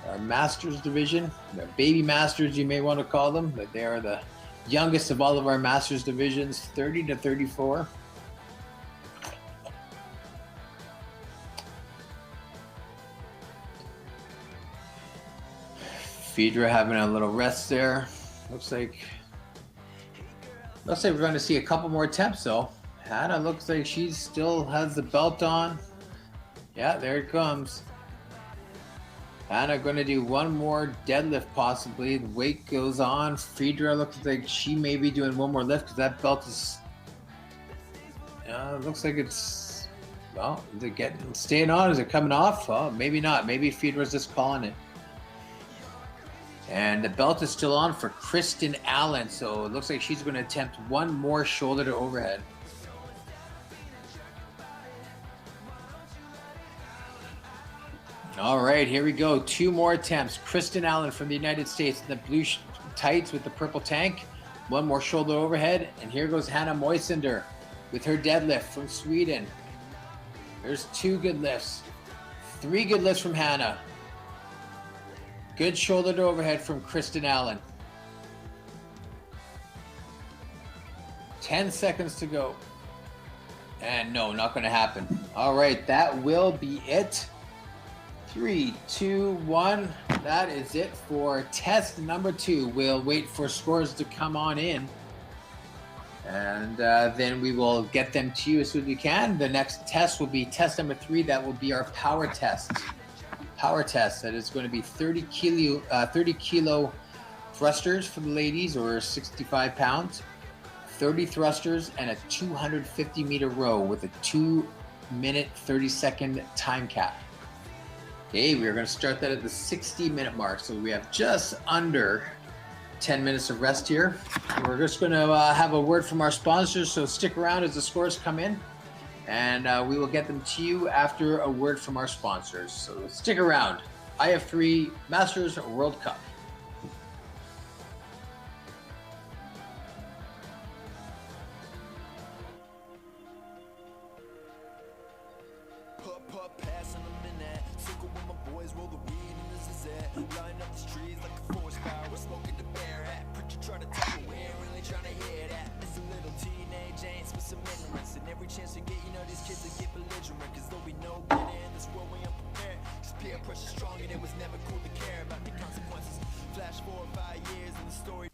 Our masters division, the baby masters you may want to call them, but they are the youngest of all of our masters divisions, 30 to 34. Phaedra having a little rest there. Looks like we're going to see a couple more attempts though. Hannah looks like she still has the belt on. Yeah, there it comes. Hannah going to do one more deadlift possibly. The weight goes on. Phaedra looks like she may be doing one more lift because that belt is. Looks like it's. Well, is it staying on? Is it coming off? Oh, maybe not. Maybe Phaedra's just calling it. And the belt is still on for Kristen Allen, so it looks like she's going to attempt one more shoulder to overhead. All right, here we go. 2 more attempts. Kristen Allen from the United States in the blue tights with the purple tank. One more shoulder overhead. And here goes Hannah Moisander with her deadlift from Sweden. There's 2 good lifts. 3 good lifts from Hannah. Good shoulder to overhead from Kristen Allen. 10 seconds to go. And no, not going to happen. All right, that will be it. 3, 2, 1. That is it for test number 2. We'll wait for scores to come on in. And then we will get them to you as soon as we can. The next test will be test number 3. That will be our power test. Power test that is going to be 30 kilo thrusters for the ladies, or 65 pounds, 30 thrusters, and a 250 meter row with a 2 minute 30-second time cap. Okay, we are going to start that at the 60-minute mark, so we have just under 10 minutes of rest here. We're just going to have a word from our sponsors, so stick around as the scores come in. And we will get them to you after a word from our sponsors. So stick around. iF3 Masters World Cup. Passing a minute, circle with my boys, roll the weed in the zazette. Peer pressure strong and it was never cool to care about the consequences. Flash 4 or 5 years and the story.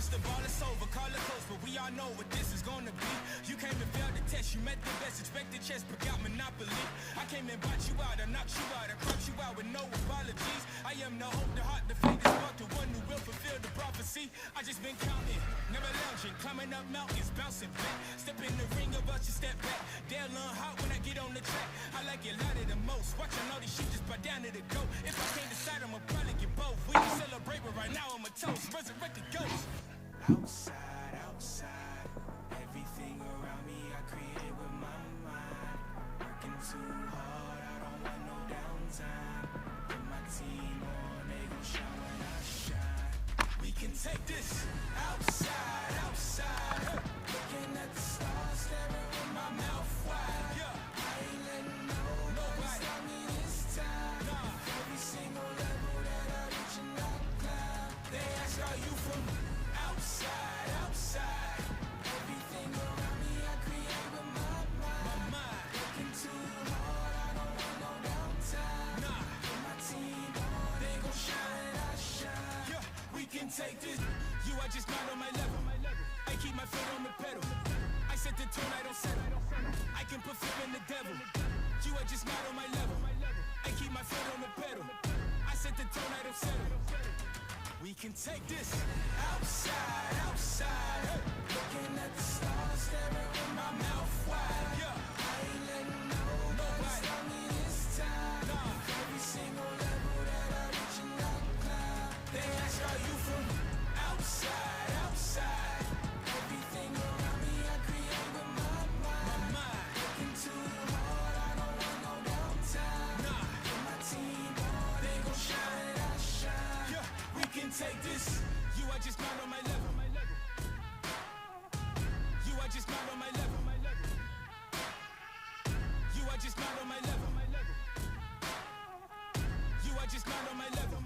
The ball is over, call it close, but we all know what this is gonna be. You came and failed the test, you met the best, expect the chess, but got monopoly. I came and bought you out, I knocked you out, I cropped you out with no apologies. I am the hope, the heart, the faith, the spark, the one who will fulfill the prophecy. I just been counting, never lounging, climbing up mountains, bouncing back. Step in the ring, about you step back. They'll learn hot when I get on the track. I like it louder than most, watching all these shit just buy down to the goat. If I can't decide, I'ma probably get both. We can celebrate, but right now I'm a toast, resurrected ghost. Outside, outside, everything around me I create with my mind. Working too hard, I don't want no downtime. Put my team on, they gon' shine when I shine. We can take this outside, outside. Looking at the stars, staring with my mouth wide. Yeah, I ain't letting nobody stop me this time. Every single level that I reach and I climb. They ask, are you from outside, outside? Everything around me I create with my mind. Working too hard, I don't want no downtime. Put my team on, they gon' shine, I shine. Yeah, we can take this. You are just not on my level. I keep my foot on the pedal. I set the tone, I don't settle. I can put fear in the devil. You are just not on my level. I keep my foot on the pedal. I set the tone, I don't settle. We can take this outside, outside. Looking at the stars, staring with my mouth wide. Yeah, I ain't letting nobody stop me this time. Every single level that I reach and I climb. They ask, are you from outside, outside? Everything around me I create with my mind. Working too hard, I don't want no downtime. Put my team on, they gon' shine, I shine. Yeah, we can take this. You are just not on my level. You are just not on my level. You are just not on my level. You are just not on my level.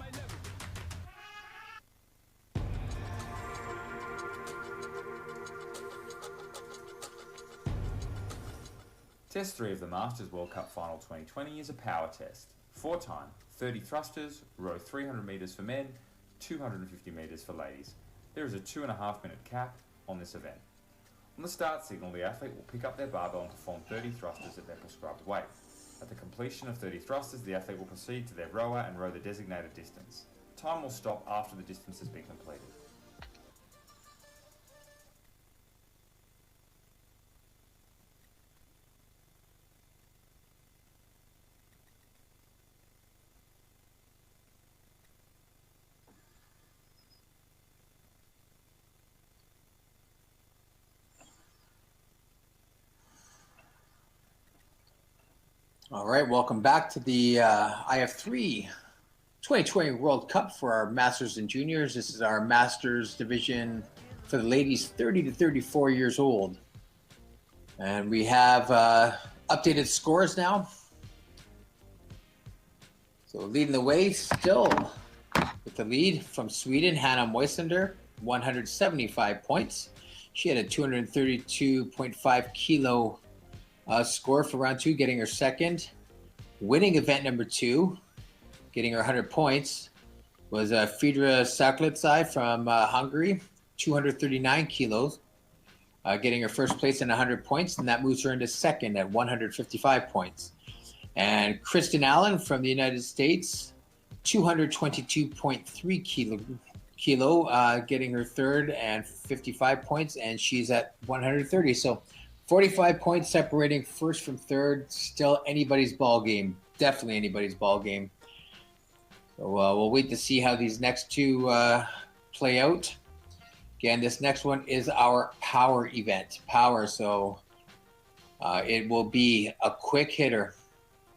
Test 3 of the Masters World Cup Final 2020 is a power test. 4-time, 30 thrusters, row 300 metres for men, 250 metres for ladies. There is a 2.5 minute cap on this event. On the start signal, the athlete will pick up their barbell and perform 30 thrusters at their prescribed weight. At the completion of 30 thrusters, the athlete will proceed to their rower and row the designated distance. Time will stop after the distance has been completed. All right, welcome back to the iF3 2020 World Cup for our Masters and Juniors. This is our Masters division for the ladies 30 to 34 years old. And we have updated scores now. So leading the way still with the lead from Sweden, Hannah Moisander, 175 points. She had a 232.5 kilo score for round 2, getting her second. Winning event number 2, getting her 100 points, was Fedra Saklitsai from Hungary, 239 kilos, getting her first place in 100 points, and that moves her into second at 155 points. And Kristen Allen from the United States, 222.3 kilo, getting her third and 55 points, and she's at 130. So 45 points separating first from third. Still anybody's ball game. Definitely anybody's ball game. So we'll wait to see how these next two play out. Again, this next one is our power event. Power, so it will be a quick hitter.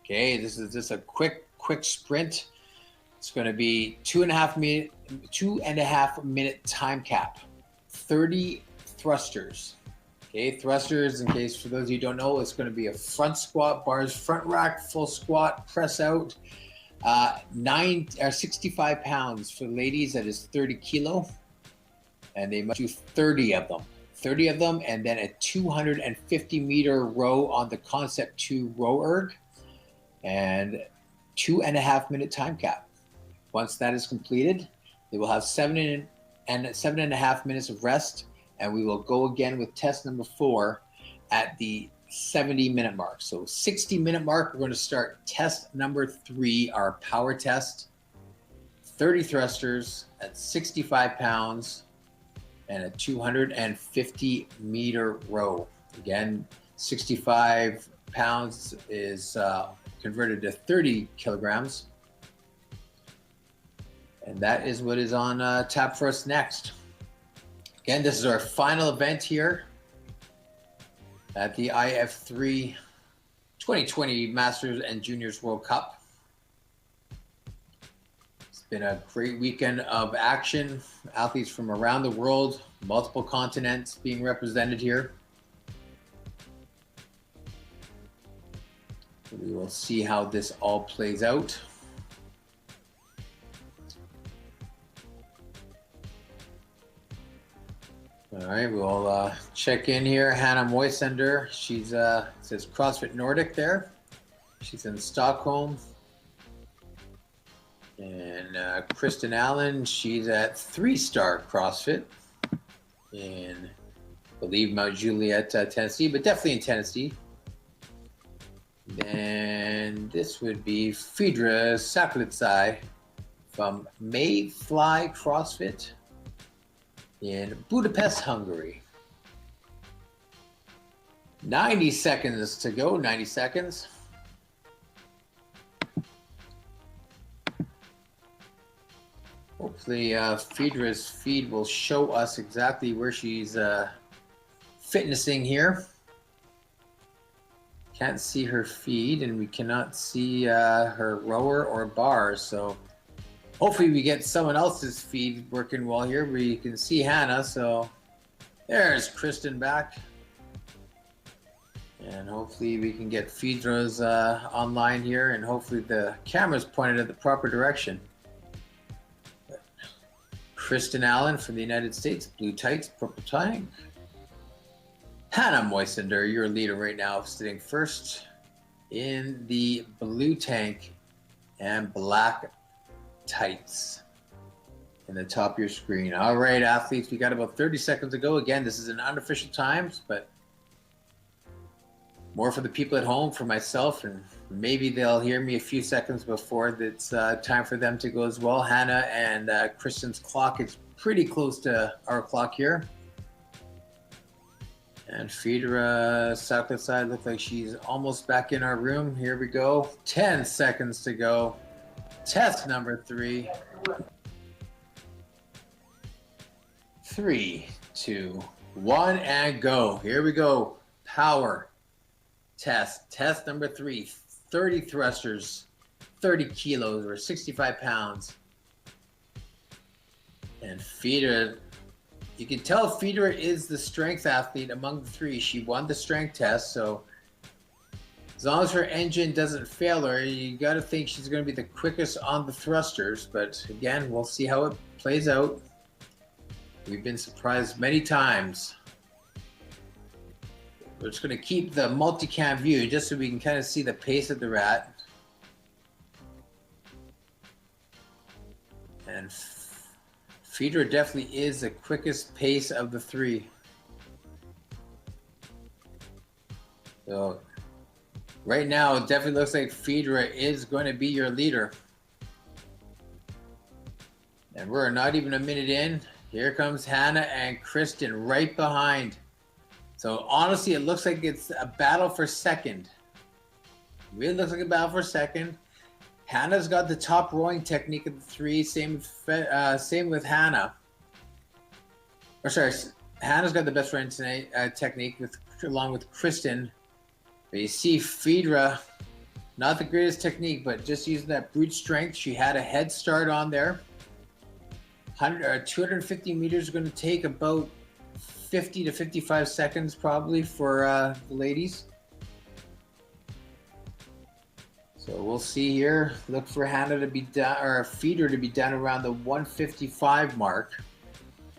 Okay, this is just a quick sprint. It's going to be 2.5 minute time cap. 30 thrusters. Okay, thrusters, in case for those of you who don't know, it's going to be a front squat, bars front rack, full squat, press out. 65 pounds for ladies, that is 30 kilo. And they must do 30 of them. 30 of them, and then a 250 meter row on the Concept 2 row erg, and 2.5 minute time cap. Once that is completed, they will have 7.5 minutes of rest, and we will go again with test number 4 at the 70-minute mark. So 60-minute mark, we're going to start test number 3, our power test. 30 thrusters at 65 pounds and a 250 meter row. Again, 65 pounds is converted to 30 kilograms. And that is what is on tap for us next. Again, this is our final event here at the iF3 2020 Masters and Juniors World Cup. It's been a great weekend of action. Athletes from around the world, multiple continents being represented here. We will see how this all plays out. All right, we'll check in here. Hannah Moisander, she's says CrossFit Nordic there. She's in Stockholm. And Kristen Allen, she's at 3-Star CrossFit in, I believe, Mount Juliet, Tennessee, but definitely in Tennessee. Then this would be Fidra Saklitsai from Mayfly CrossFit in Budapest, Hungary. 90 seconds to go, 90 seconds. Hopefully Fidra's feed will show us exactly where she's fitnessing here. Can't see her feed, and we cannot see her rower or bars, so hopefully we get someone else's feed working well here where you can see Hannah. So there's Kristen back. And hopefully we can get Fidra's online here, and hopefully the camera's pointed at the proper direction. Kristen Allen from the United States, blue tights, purple tie. Hannah Moisander, your leader right now, sitting first in the blue tank and black tights in the top of your screen. All right, athletes, we got about 30 seconds to go. Again, this is an unofficial times, but more for the people at home, for myself, and maybe they'll hear me a few seconds before it's time for them to go as well. Hannah and Kristen's clock is pretty close to our clock here. And Fedra Saklitsai looks like she's almost back in our room. Here we go. 10 seconds to go. Test number 3. 3, 2, 1, and go. Here we go. Power test. Test number 3. 30 thrusters, 30 kilos or 65 pounds. And Fedra, you can tell Fedra is the strength athlete among the 3. She won the strength test, so as long as her engine doesn't fail her, you got to think she's going to be the quickest on the thrusters. But again, we'll see how it plays out. We've been surprised many times. We're just going to keep the multicam view just so we can kind of see the pace that they're at. And Fedra definitely is the quickest pace of the 3. So right now, it definitely looks like Fedra is going to be your leader. And we're not even a minute in. Here comes Hannah and Kristen right behind. So honestly, it looks like it's a battle for second. Really looks like a battle for second. Hannah's got the top rowing technique of the 3. Same with Hannah. Or sorry, Hannah's got the best running tonight, technique along with Kristen. But you see Phaedra, not the greatest technique, but just using that brute strength. She had a head start on there. 250 meters is going to take about 50 to 55 seconds probably for the ladies. So we'll see here. Look for Hannah to be down, or Phaedra to be down around the 155 mark.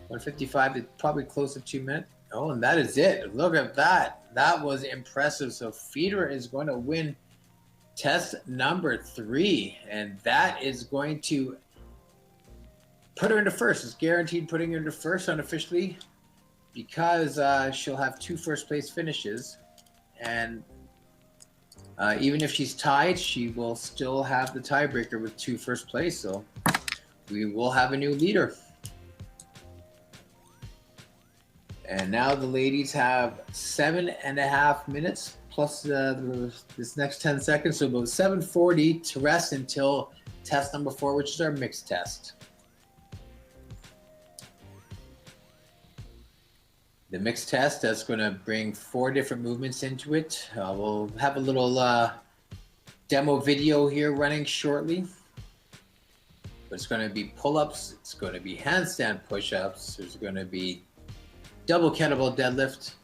155 is probably close to 2 minutes. Oh, and that is it. Look at that. That was impressive. So Phaedra is going to win test number 3, and that is going to put her into first. It's guaranteed putting her into first unofficially, because she'll have 2 first place finishes, and even if she's tied, she will still have the tiebreaker with 2 first place. So we will have a new leader. And now the ladies have 7.5 minutes plus this next 10 seconds, so about 7:40 to rest until test number 4, which is our mixed test. The mixed test, that's going to bring 4 different movements into it. We'll have a little demo video here running shortly. But it's going to be pull-ups, it's going to be handstand push-ups, there's going to be double kettlebell deadlift,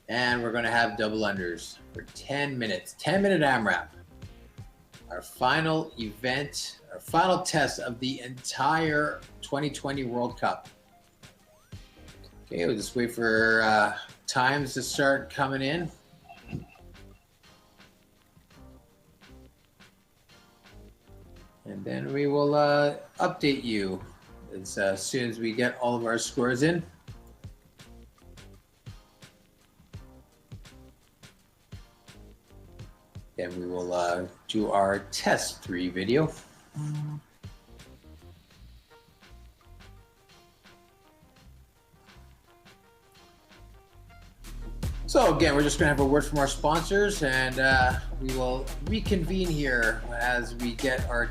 and we're going to have double unders for 10 minutes. 10-minute AMRAP. Our final event, our final test of the entire 2020 World Cup. Okay, we'll just wait for times to start coming in. And then we will update you as soon as we get all of our scores in. Then we will do our test 3 video. So again, we're just going to have a word from our sponsors, and we will reconvene here as we get our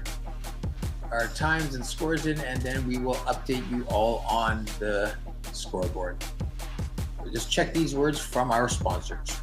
times and scores in, and then we will update you all on the scoreboard. So just check these words from our sponsors.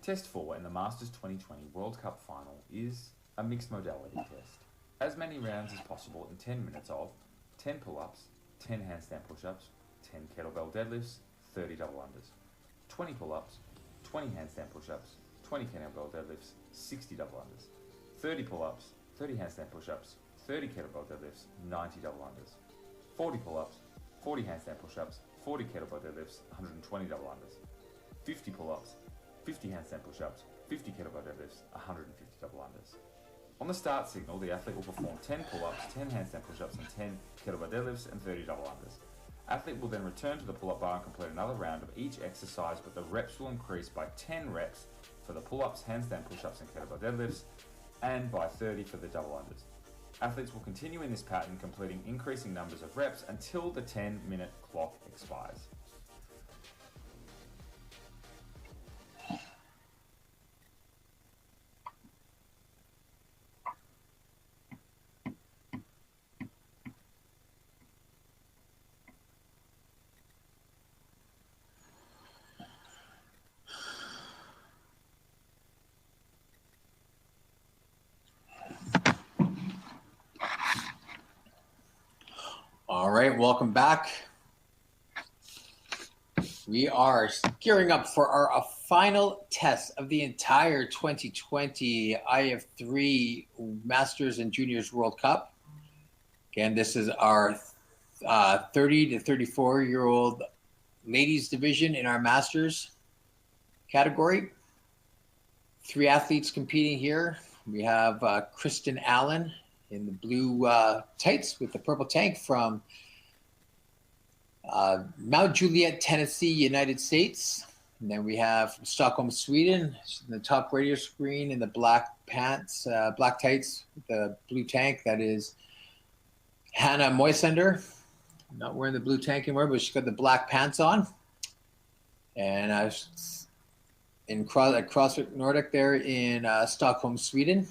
Test 4 in the Masters 2020 World Cup final is a mixed modality test. As many rounds as possible in 10 minutes of 10 pull-ups, 10 handstand push-ups, 10 kettlebell deadlifts, 30 double unders, 20 pull-ups, 20 handstand push-ups, 20 kettlebell deadlifts, 60 double unders, 30 pull-ups, 30 handstand push-ups, 30 kettlebell deadlifts, 90 double unders, 40 pull-ups, 40 handstand push-ups, 40 kettlebell deadlifts, 120 double unders, 50 pull-ups, 50 handstand push-ups, 50 kettlebell deadlifts, 150 double unders. On the start signal, the athlete will perform 10 pull-ups, 10 handstand push-ups, and 10 kettlebell deadlifts, and 30 double unders. Athlete will then return to the pull-up bar and complete another round of each exercise, but the reps will increase by 10 reps for the pull-ups, handstand push-ups, and kettlebell deadlifts, and by 30 for the double unders. Athletes will continue in this pattern, completing increasing numbers of reps until the 10-minute clock expires. right, welcome back. We are gearing up for our final test of the entire 2020 iF3 Masters and Juniors World Cup. Again, this is our 30 to 34-year-old ladies division in our Masters category. 3 athletes competing here. We have Kristen Allen in the blue tights with the purple tank from Mount Juliet, Tennessee, United States. And then we have from Stockholm, Sweden, the top radio screen in the black pants, black tights with the blue tank. That is Hannah Moisander. Not wearing the blue tank anymore, but she's got the black pants on. And in CrossFit Nordic there in Stockholm, Sweden.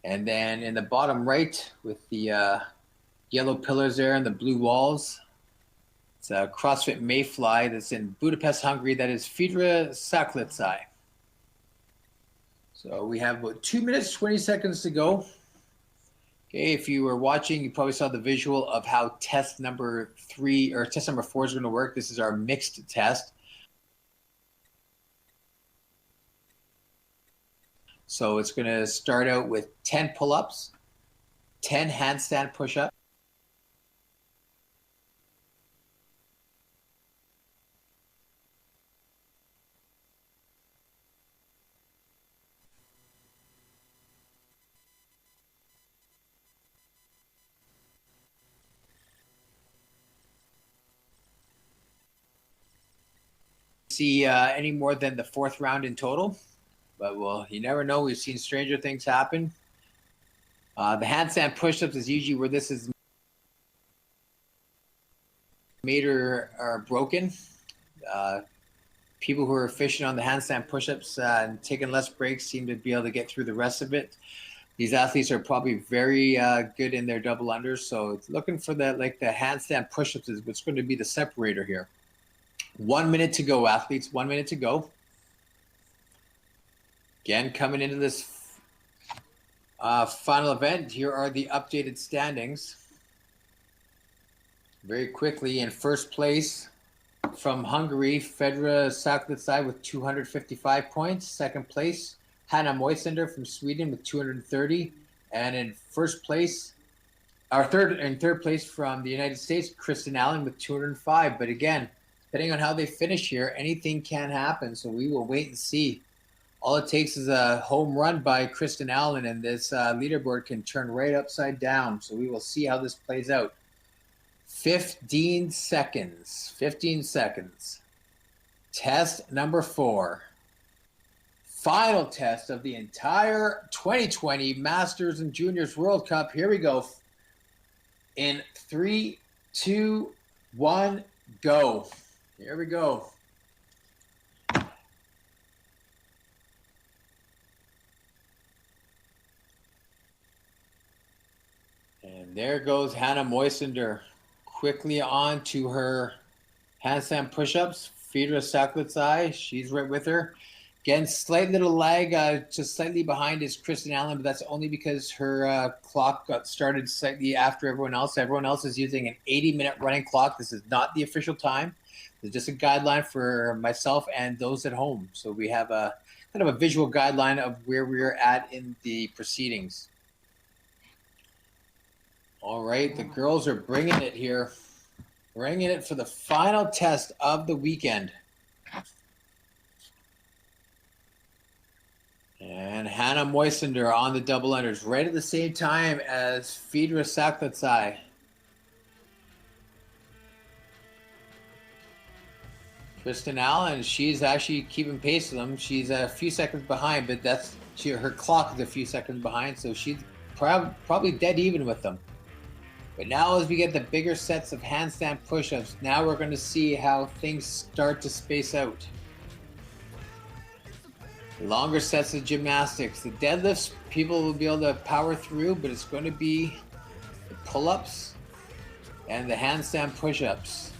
And then in the bottom right with the yellow pillars there and the blue walls, it's a CrossFit Mayfly that's in Budapest, Hungary. That is Fedra Saklitsai. So we have about 2 minutes, 20 seconds to go. Okay, if you were watching, you probably saw the visual of how test number 4 is going to work. This is our mixed test. So it's going to start out with 10 pull-ups, 10 handstand push-ups, see any more than the 4th round in total, but well, you never know. We've seen stranger things happen. The handstand push-ups is usually where this is made or broken. People who are efficient on the handstand push-ups and taking less breaks seem to be able to get through the rest of it. These athletes are probably very good in their double unders, so it's looking for the handstand push-ups is what's going to be the separator here. 1 minute to go, athletes. 1 minute to go. Again, coming into this final event, here are the updated standings. Very quickly, in first place from Hungary, Fedra Saklitsai with 255 points. Second place, Hannah Moisander from Sweden with 230. And in third place from the United States, Kristen Allen with 205. But again, depending on how they finish here, anything can happen. So we will wait and see. All it takes is a home run by Kristen Allen, and this leaderboard can turn right upside down. So we will see how this plays out. 15 seconds. 15 seconds. Test number 4. Final test of the entire 2020 Masters and Juniors World Cup. Here we go. In 3, 2, 1, go. Here we go. And there goes Hannah Moisander quickly on to her handstand push-ups. Fedra Saklitsai, she's right with her. Again, slight little lag, just slightly behind is Kristen Allen, but that's only because her clock got started slightly after everyone else. Everyone else is using an 80-minute running clock. This is not the official time. It's just a guideline for myself and those at home. So we have a kind of a visual guideline of where we're at in the proceedings. All right, the girls are bringing it here. Bringing it for the final test of the weekend. And Hannah Moisander on the double unders right at the same time as Fedra Saklitsai. Kristen Allen, she's actually keeping pace with them. She's a few seconds behind, but her clock is a few seconds behind, so she's probably dead even with them. But now as we get the bigger sets of handstand push-ups, now we're going to see how things start to space out. Longer sets of gymnastics. The deadlifts, people will be able to power through, but it's going to be the pull-ups and the handstand push-ups.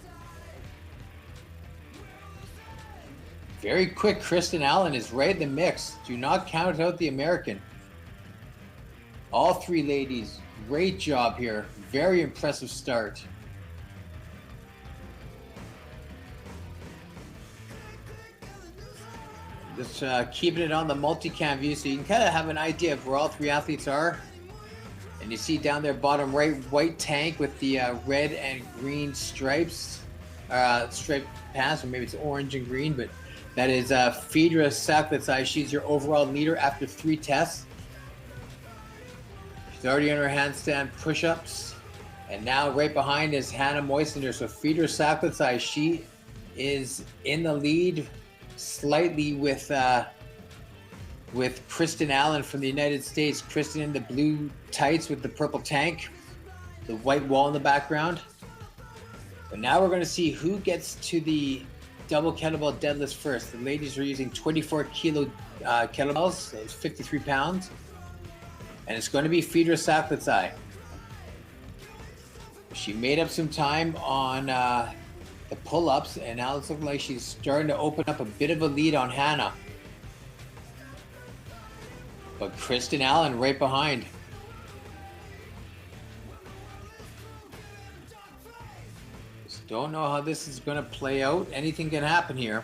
Very quick, Kristen Allen is right in the mix. Do not count out the American. All 3 ladies, great job here. Very impressive start. Just keeping it on the multicam view so you can kind of have an idea of where all three athletes are. And you see down there bottom right, white tank with the red and green stripes, striped pants, or maybe it's orange and green, but that is Phaedra Saklitsai. She's your overall leader after 3 tests. She's already on her handstand push-ups. And now right behind is Hannah Moisander. So Phaedra Saklitsai, she is in the lead slightly with Kristen Allen from the United States. Kristen in the blue tights with the purple tank, the white wall in the background. But now we're going to see who gets to the double kettlebell deadlifts first. The ladies are using 24 kilo kettlebells, so it's 53 pounds. And it's going to be Phaedra Saklitsai. She made up some time on the pull-ups, and now it's looking like she's starting to open up a bit of a lead on Hannah. But Kristen Allen right behind. Just don't know how this is going to play out. Anything can happen here.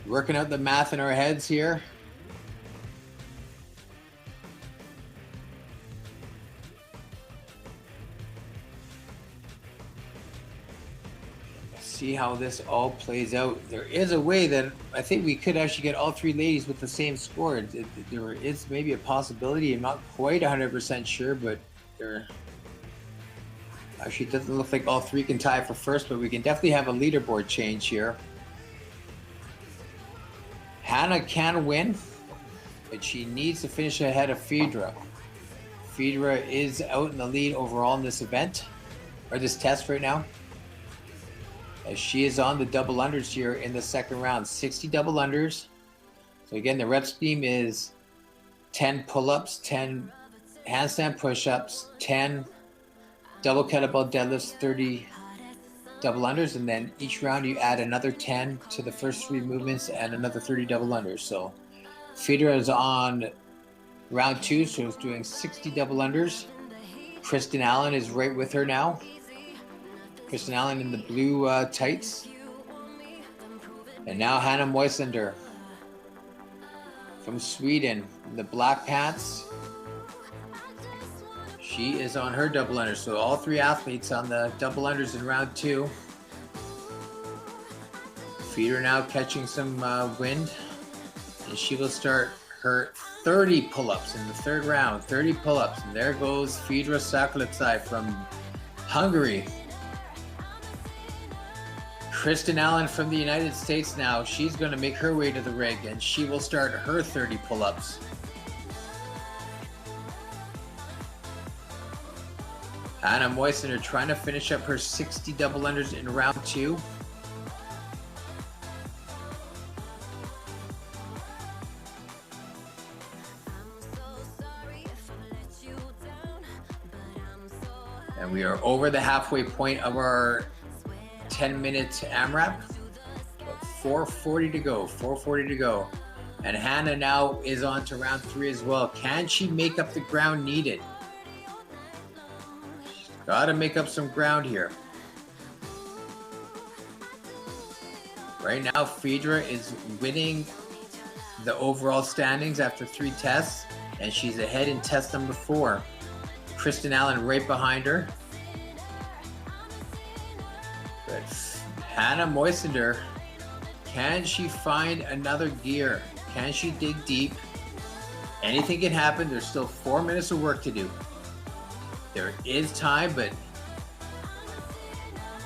Working out the math in our heads here. See how this all plays out. There is a way that I think we could actually get all 3 ladies with the same score. There is maybe a possibility. I'm not quite 100% sure, but there actually doesn't look like all 3 can tie for first, but we can definitely have a leaderboard change here. Hannah can win, but she needs to finish ahead of Phaedra. Phaedra is out in the lead overall in this event, or this test right now, as she is on the double unders here in the second round. 60 double unders. So again, the rep scheme is 10 pull-ups, 10 handstand push-ups, 10 double kettlebell deadlifts, 30 double unders, and then each round you add another 10 to the first 3 movements and another 30 double unders. So Phaedra is on round 2, so it's doing 60 double unders. Kristen Allen is right with her now. Kristen Allen in the blue tights. And now Hannah Moisander from Sweden in the black pants. She is on her double unders. So all 3 athletes on the double unders in round 2. Phaedra now catching some wind. And she will start her 30 pull-ups in the third round. 30 pull-ups. And there goes Phaedra Saklitsai from Hungary. Kristen Allen from the United States now. She's going to make her way to the rig, and she will start her 30 pull-ups. Hannah Moisander trying to finish up her 60 double unders in round 2. And we are over the halfway point of our 10-minute AMRAP. 4:40 to go. 4:40 to go. And Hannah now is on to round 3 as well. Can she make up the ground needed? She's got to make up some ground here. Right now, Phaedra is winning the overall standings after 3 tests, and she's ahead in test number 4. Kristen Allen right behind her. But Hannah Moisander, can she find another gear? Can she dig deep? Anything can happen. There's still 4 minutes of work to do. There is time, but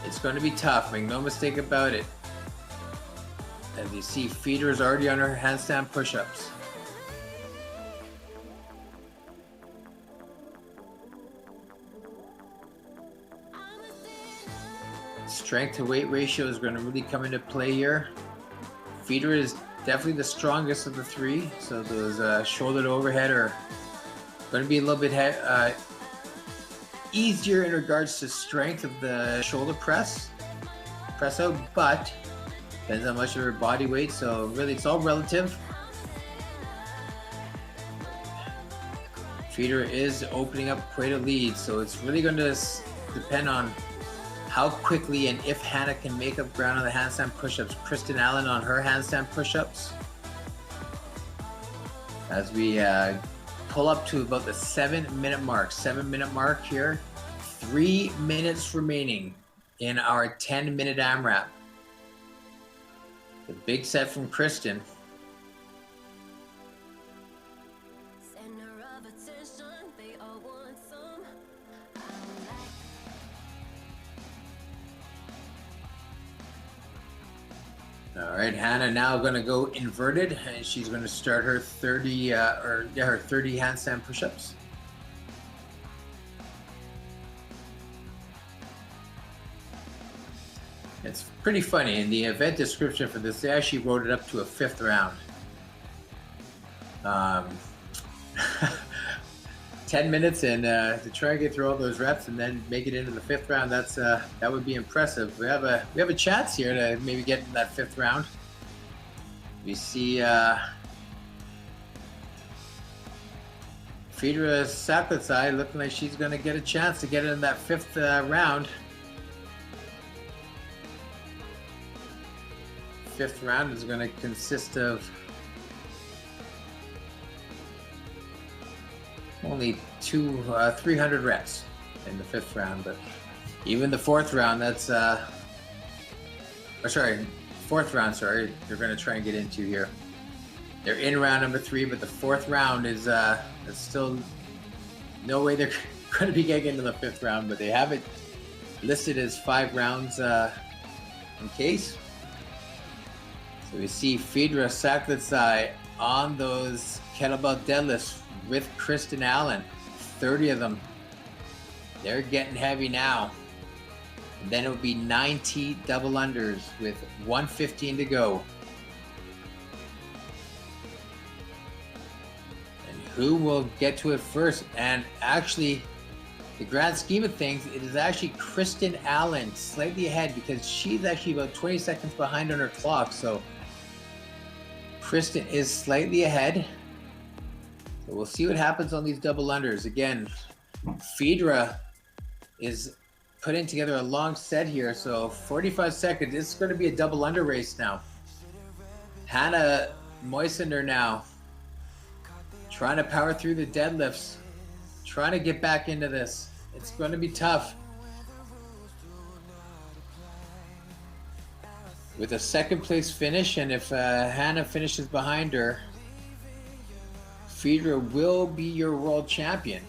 it's going to be tough. Make no mistake about it. As you see, Phaedra is already on her handstand push-ups. Strength to weight ratio is going to really come into play here. Phaedra is definitely the strongest of the 3, so those shoulder to overhead are going to be a little bit easier in regards to strength of the shoulder press out, but depends on how much of her body weight, so really it's all relative. Phaedra is opening up quite a lead, so it's really going to depend on how quickly and if Hannah can make up ground on the handstand push-ups. Kristen Allen on her handstand push-ups. As we pull up to about the 7-minute mark. 7-minute mark here. 3 minutes remaining in our 10-minute AMRAP. The big set from Kristen. All right, Hannah now going to go inverted, and she's going to start her 30 her 30 handstand push-ups. It's pretty funny. In the event description for this, they actually wrote it up to a 5th round. 10 minutes and to try and get through all those reps and then make it into the 5th round. That's that would be impressive. We have a chance here to maybe get in that 5th round. We see Phaedra Saklitsai looking like she's going to get a chance to get in that 5th round. 5th round is going to consist of only 300 reps in the 5th round, but even the 4th round, that's 4th round, sorry, they're going to try and get into here. They're in round number 3, but the 4th round is still no way they're going to be getting into the 5th round, but they have it listed as 5 rounds in case. So we see Phaedra Saklitsai on those kettlebell deadlifts with Kristen Allen, 30 of them. They're getting heavy now. And then it will be 90 double unders with 1:15 to go. And who will get to it first? And actually, the grand scheme of things, it is actually Kristen Allen slightly ahead because she's actually about 20 seconds behind on her clock. So Kristen is slightly ahead. So we'll see what happens on these double unders. Again, Phaedra is putting together a long set here. So 45 seconds. It's going to be a double under race now. Hannah Moisander now trying to power through the deadlifts, trying to get back into this. It's going to be tough. With a 2nd place finish, and if Hannah finishes behind her, Phaedra will be your world champion.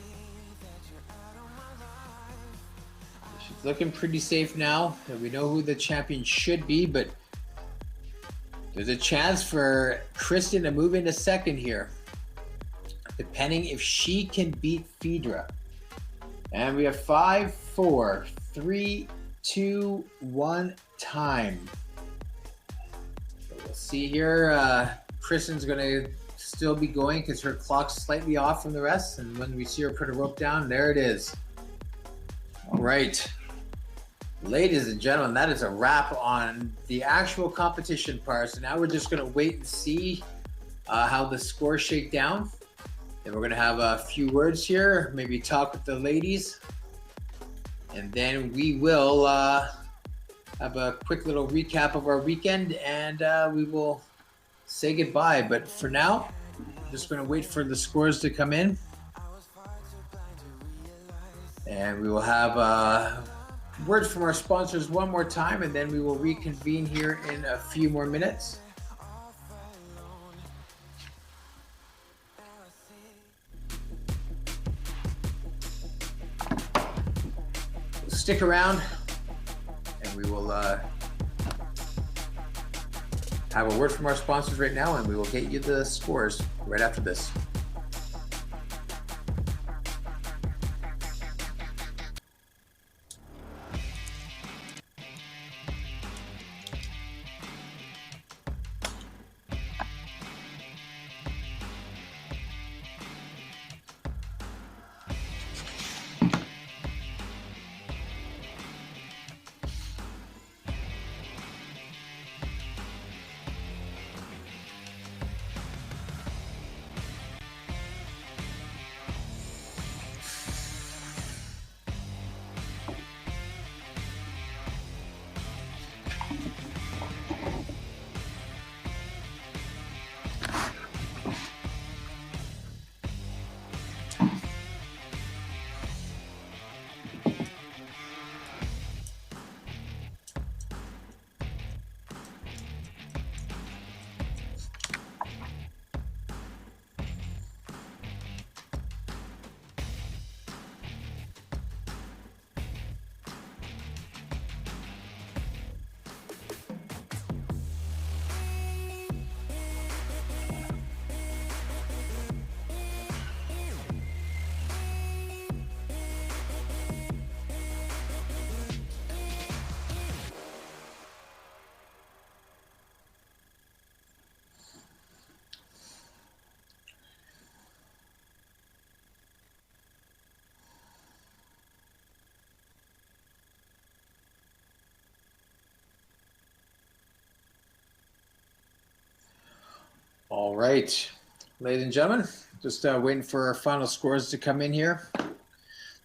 She's looking pretty safe now. We know who the champion should be, but there's a chance for Kristen to move into 2nd here, depending if she can beat Phaedra. And we have 5, 4, 3, 2, 1 time. We'll see here. Kristen's going to still be going because her clock's slightly off from the rest. And when we see her put a rope down, there it is. All right. Ladies and gentlemen, that is a wrap on the actual competition part. So now we're just going to wait and see how the scores shake down. And we're going to have a few words here, maybe talk with the ladies. And then we will have a quick little recap of our weekend, and we will say goodbye. But for now, I'm just going to wait for the scores to come in. And we will have words from our sponsors one more time, and then we will reconvene here in a few more minutes. Stick around, and we will have a word from our sponsors right now, and we will get you the scores right after this. All right, ladies and gentlemen, just waiting for our final scores to come in here.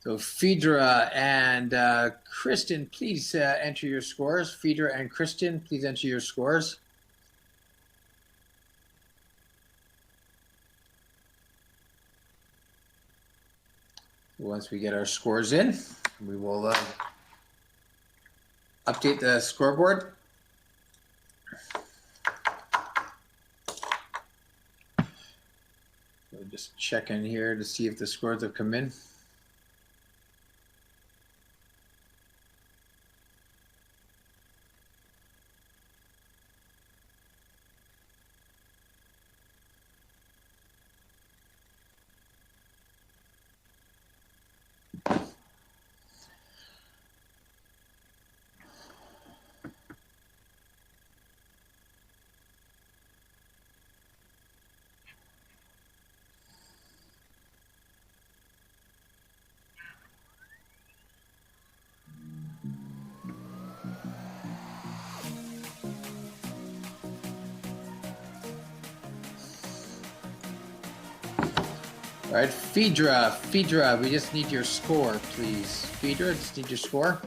So Phaedra and Kristen, please enter your scores. Phaedra and Kristen, please enter your scores. Once we get our scores in, we will update the scoreboard. We'll just check in here to see if the scores have come in. All right, Phaedra, we just need your score, please. Phaedra, just need your score.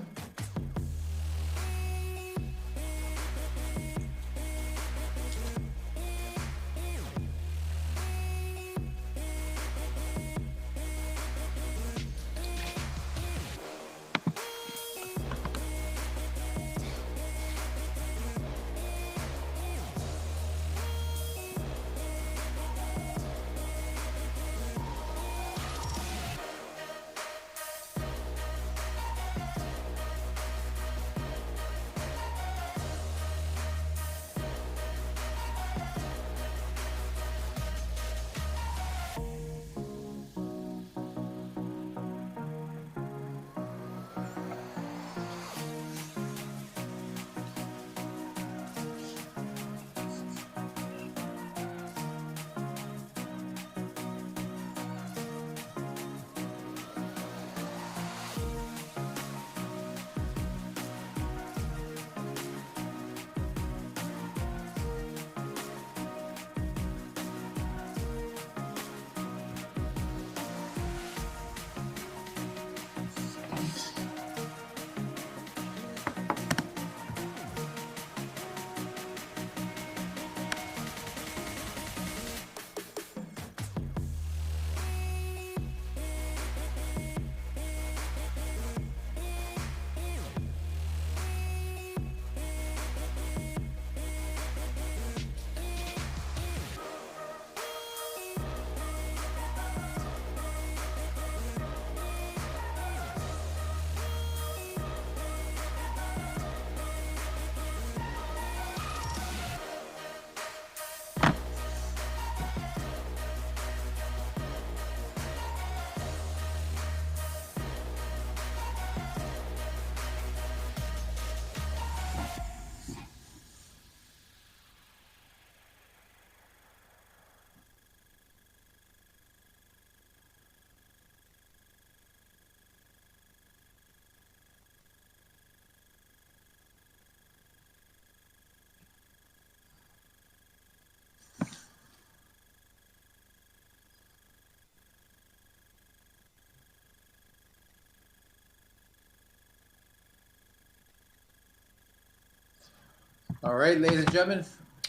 All right, ladies and gentlemen,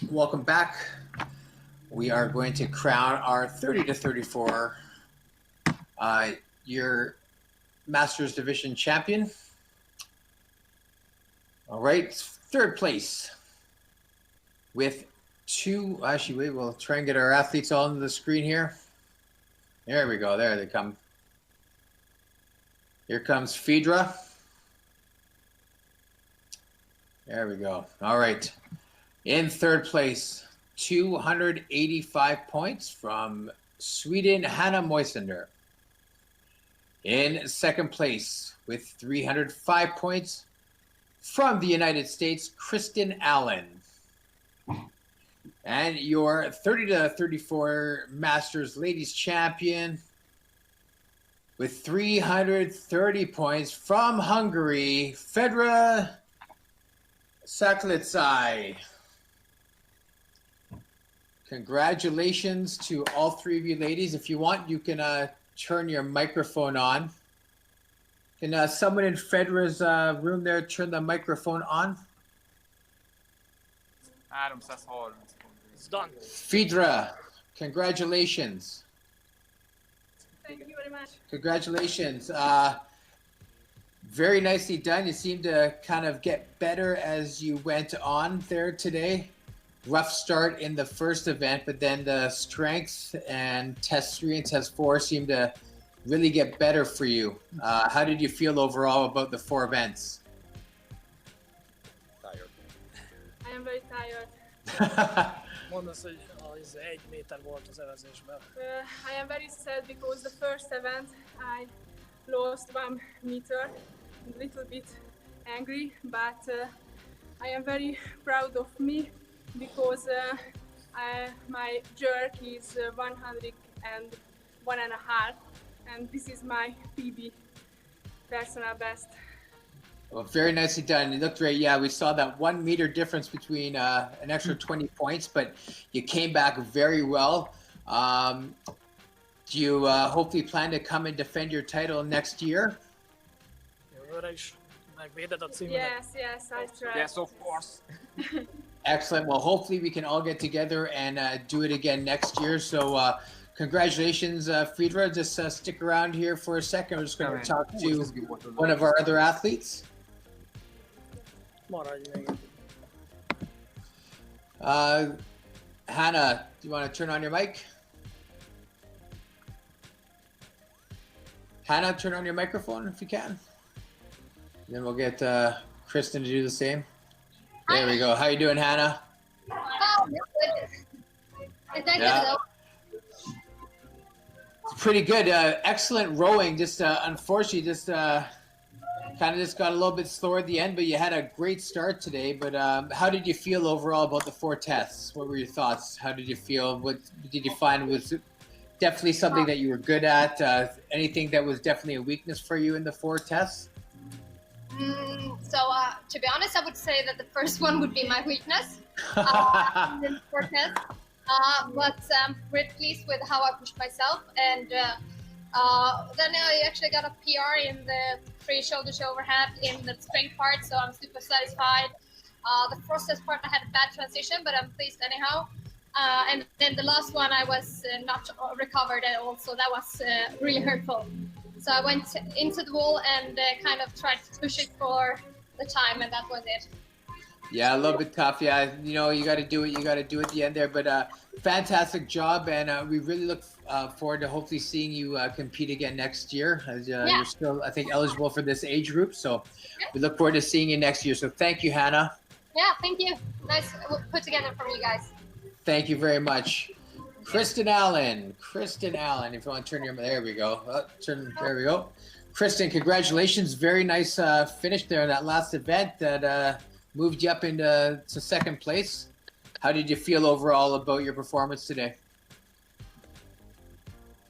welcome back. We are going to crown our 30 to 34 year Masters Division champion. All right, third place with two. Actually, wait, we'll try and get our athletes all on the screen here. There we go. There they come. Here comes Phaedra. There we go. All right. In third place, 285 points from Sweden, Hannah Moisander. In second place with 305 points from the United States, Kristen Allen. And your 30 to 34 Masters Ladies Champion with 330 points from Hungary, Fedra Saklitsai. Congratulations to all three of you ladies. If you want, you can turn your microphone on. Can someone in Fedra's room there turn the microphone on? It's done. Fedra, congratulations. Thank you very much. Congratulations. Very nicely done. You seem to kind of get better as you went on there today. Rough start in the first event, but then the strengths and test 3 and test 4 seem to really get better for you. How did you feel overall about the 4 events? Tired. I am very tired. Mondasz, hogy az 1 méter volt az evezésben. I am very sad because the first event I lost 1 meter. A little bit angry, but I am very proud of me because my jerk is 101.5, and this is my PB, personal best. Well, very nicely done. You looked great. Yeah, we saw that 1 meter difference between an extra 20 points, but you came back very well. Do you hopefully plan to come and defend your title next year? Jövőre is megvéded a címedet. Yes, I try. Yes, of course. Excellent. Well, hopefully we can all get together and do it again next year. So congratulations, Fedra. Just stick around here for a second. We're just going to talk to one of our other athletes. Maradj még. Hannah, do you want to turn on your mic? Hannah, turn on your microphone if you can. Then we'll get Kristen to do the same. There we go. How you doing, Hannah? Oh, good. Yeah. It's pretty good. Excellent rowing. Just unfortunately, just kind of just got a little bit slower at the end, but you had a great start today. But how did you feel overall about the 4 tests? What were your thoughts? How did you feel? What did you find was definitely something that you were good at? Anything that was definitely a weakness for you in the 4 tests? To be honest, I would say that the first one would be my weakness in the 4 tests. But I'm pretty pleased with how I pushed myself, and then I actually got a PR in the 3 shoulder to overhead in the strength part, so I'm super satisfied. The first test part I had a bad transition, but I'm pleased anyhow. And then the last one I was not recovered at all, so that was really hurtful. So I went into the wall and kind of tried to push it for the time, and that was it. Yeah, a little bit tough. Yeah, you know, you got to do what you got to do at the end there. But fantastic job, and we really look forward to hopefully seeing you compete again next year. As you're still, I think, eligible for this age group. So we look forward to seeing you next year. So thank you, Hannah. Yeah, thank you. Nice put together from you guys. Thank you very much. Kristen Allen, if you want to turn your, there we go. There we go. Kristen, congratulations. Very nice finish there in that last event that moved you up into second place. How did you feel overall about your performance today?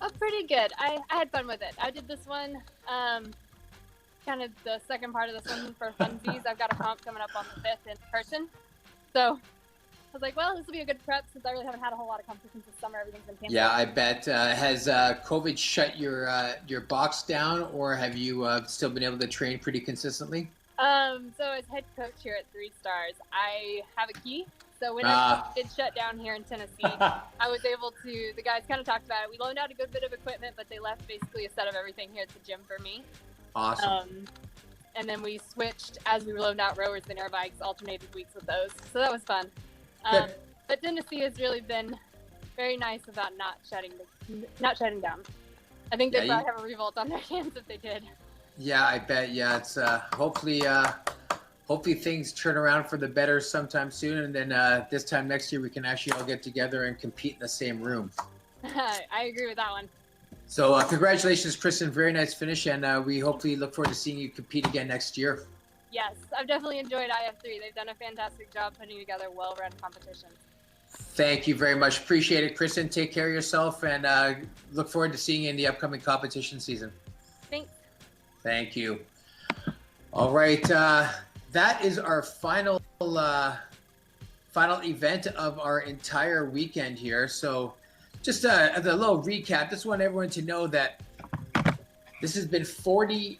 Oh, pretty good. I had fun with it. I did this one, kind of the second part of this one for funsies. I've got a comp coming up on the 5th in person. So I was like, well, this will be a good prep since I really haven't had a whole lot of competitions this summer. Everything's been canceled. Yeah, I bet. Has COVID shut your box down, or have you still been able to train pretty consistently? So as head coach here at 3 Stars, I have a key. So when it did shut down here in Tennessee, I was able to, the guys kind of talked about it. We loaned out a good bit of equipment, but they left basically a set of everything here at the gym for me. Awesome. And then we switched, as we loaned out rowers and air bikes, alternated weeks with those. So that was fun. But Tennessee has really been very nice about not shutting down. I think they'd probably have a revolt on their hands if they did. Yeah, I bet. Yeah, it's hopefully things turn around for the better sometime soon, and then this time next year we can actually all get together and compete in the same room. I agree with that one. So congratulations, Kristen. Very nice finish, and we hopefully look forward to seeing you compete again next year. Yes, I've definitely enjoyed iF3. They've done a fantastic job putting together well-run competitions. Thank you very much. Appreciate it, Kristen. Take care of yourself, and look forward to seeing you in the upcoming competition season. Thanks. Thank you. All right, that is our final final event of our entire weekend here. So just as a little recap, just want everyone to know that this has been 40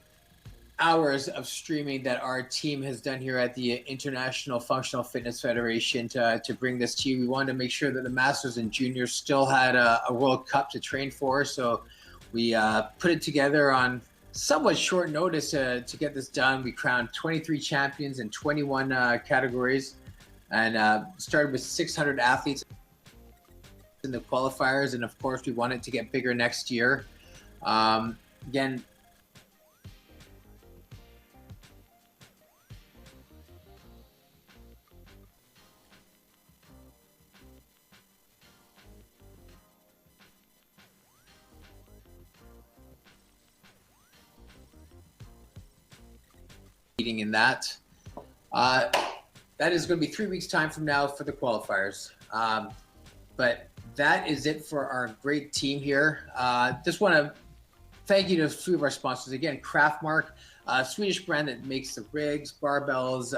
hours of streaming that our team has done here at the International Functional Fitness Federation to bring this to you. We wanted to make sure that the Masters and Juniors still had a World Cup to train for. So we put it together on somewhat short notice to get this done. We crowned 23 champions in 21 categories and started with 600 athletes in the qualifiers. And of course, we want it to get bigger next year. Again, in that. That is going to be 3 weeks time from now for the qualifiers. But that is it for our great team here. Just want to thank you to a few of our sponsors. Again, Craftmark, a Swedish brand that makes the rigs, barbells,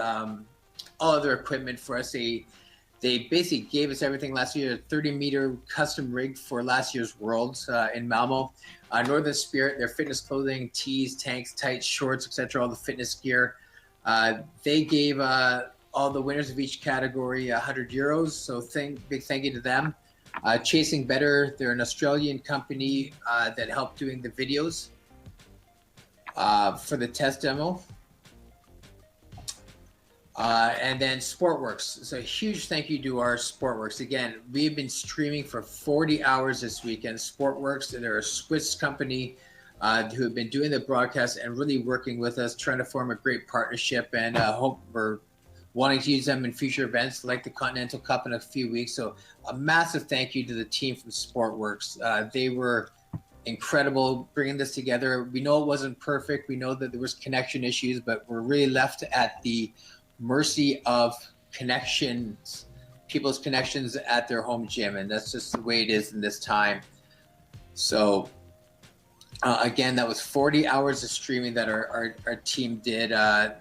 all other equipment for us. They basically gave us everything last year, a 30-meter custom rig for last year's Worlds in Malmo. Northern Spirit, their fitness clothing, tees, tanks, tights, shorts, etc., all the fitness gear. They gave all the winners of each category €100. So big thank you to them. Chasing Better, they're an Australian company that helped doing the videos for the test demo. And then Sportworks. So a huge thank you to our Sportworks. Again, we've been streaming for 40 hours this weekend. Sportworks, they're a Swiss company who have been doing the broadcast and really working with us, trying to form a great partnership, and hope we're wanting to use them in future events like the Continental Cup in a few weeks. So a massive thank you to the team from Sportworks. They were incredible bringing this together. We know it wasn't perfect. We know that there was connection issues, but we're really left at the mercy of connections, people's connections at their home gym, and that's just the way it is in this time. So again, that was 40 hours of streaming that our team did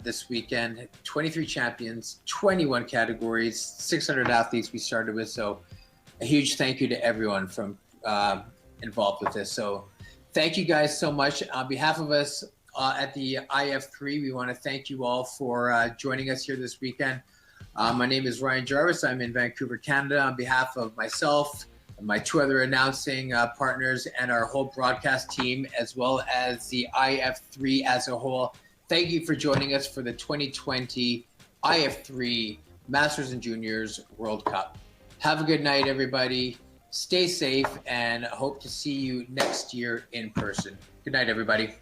this weekend. 23 champions, 21 categories, 600 athletes we started with. So a huge thank you to everyone from involved with this. So thank you guys so much. On behalf of us at the iF3, we want to thank you all for joining us here this weekend. My name is Ryan Jarvis. I'm in Vancouver, Canada. On behalf of myself, my two other announcing partners, and our whole broadcast team, as well as the iF3 as a whole, thank you for joining us for the 2020 iF3 Masters and Juniors World Cup. Have a good night, everybody. Stay safe, and hope to see you next year in person. Good night, everybody.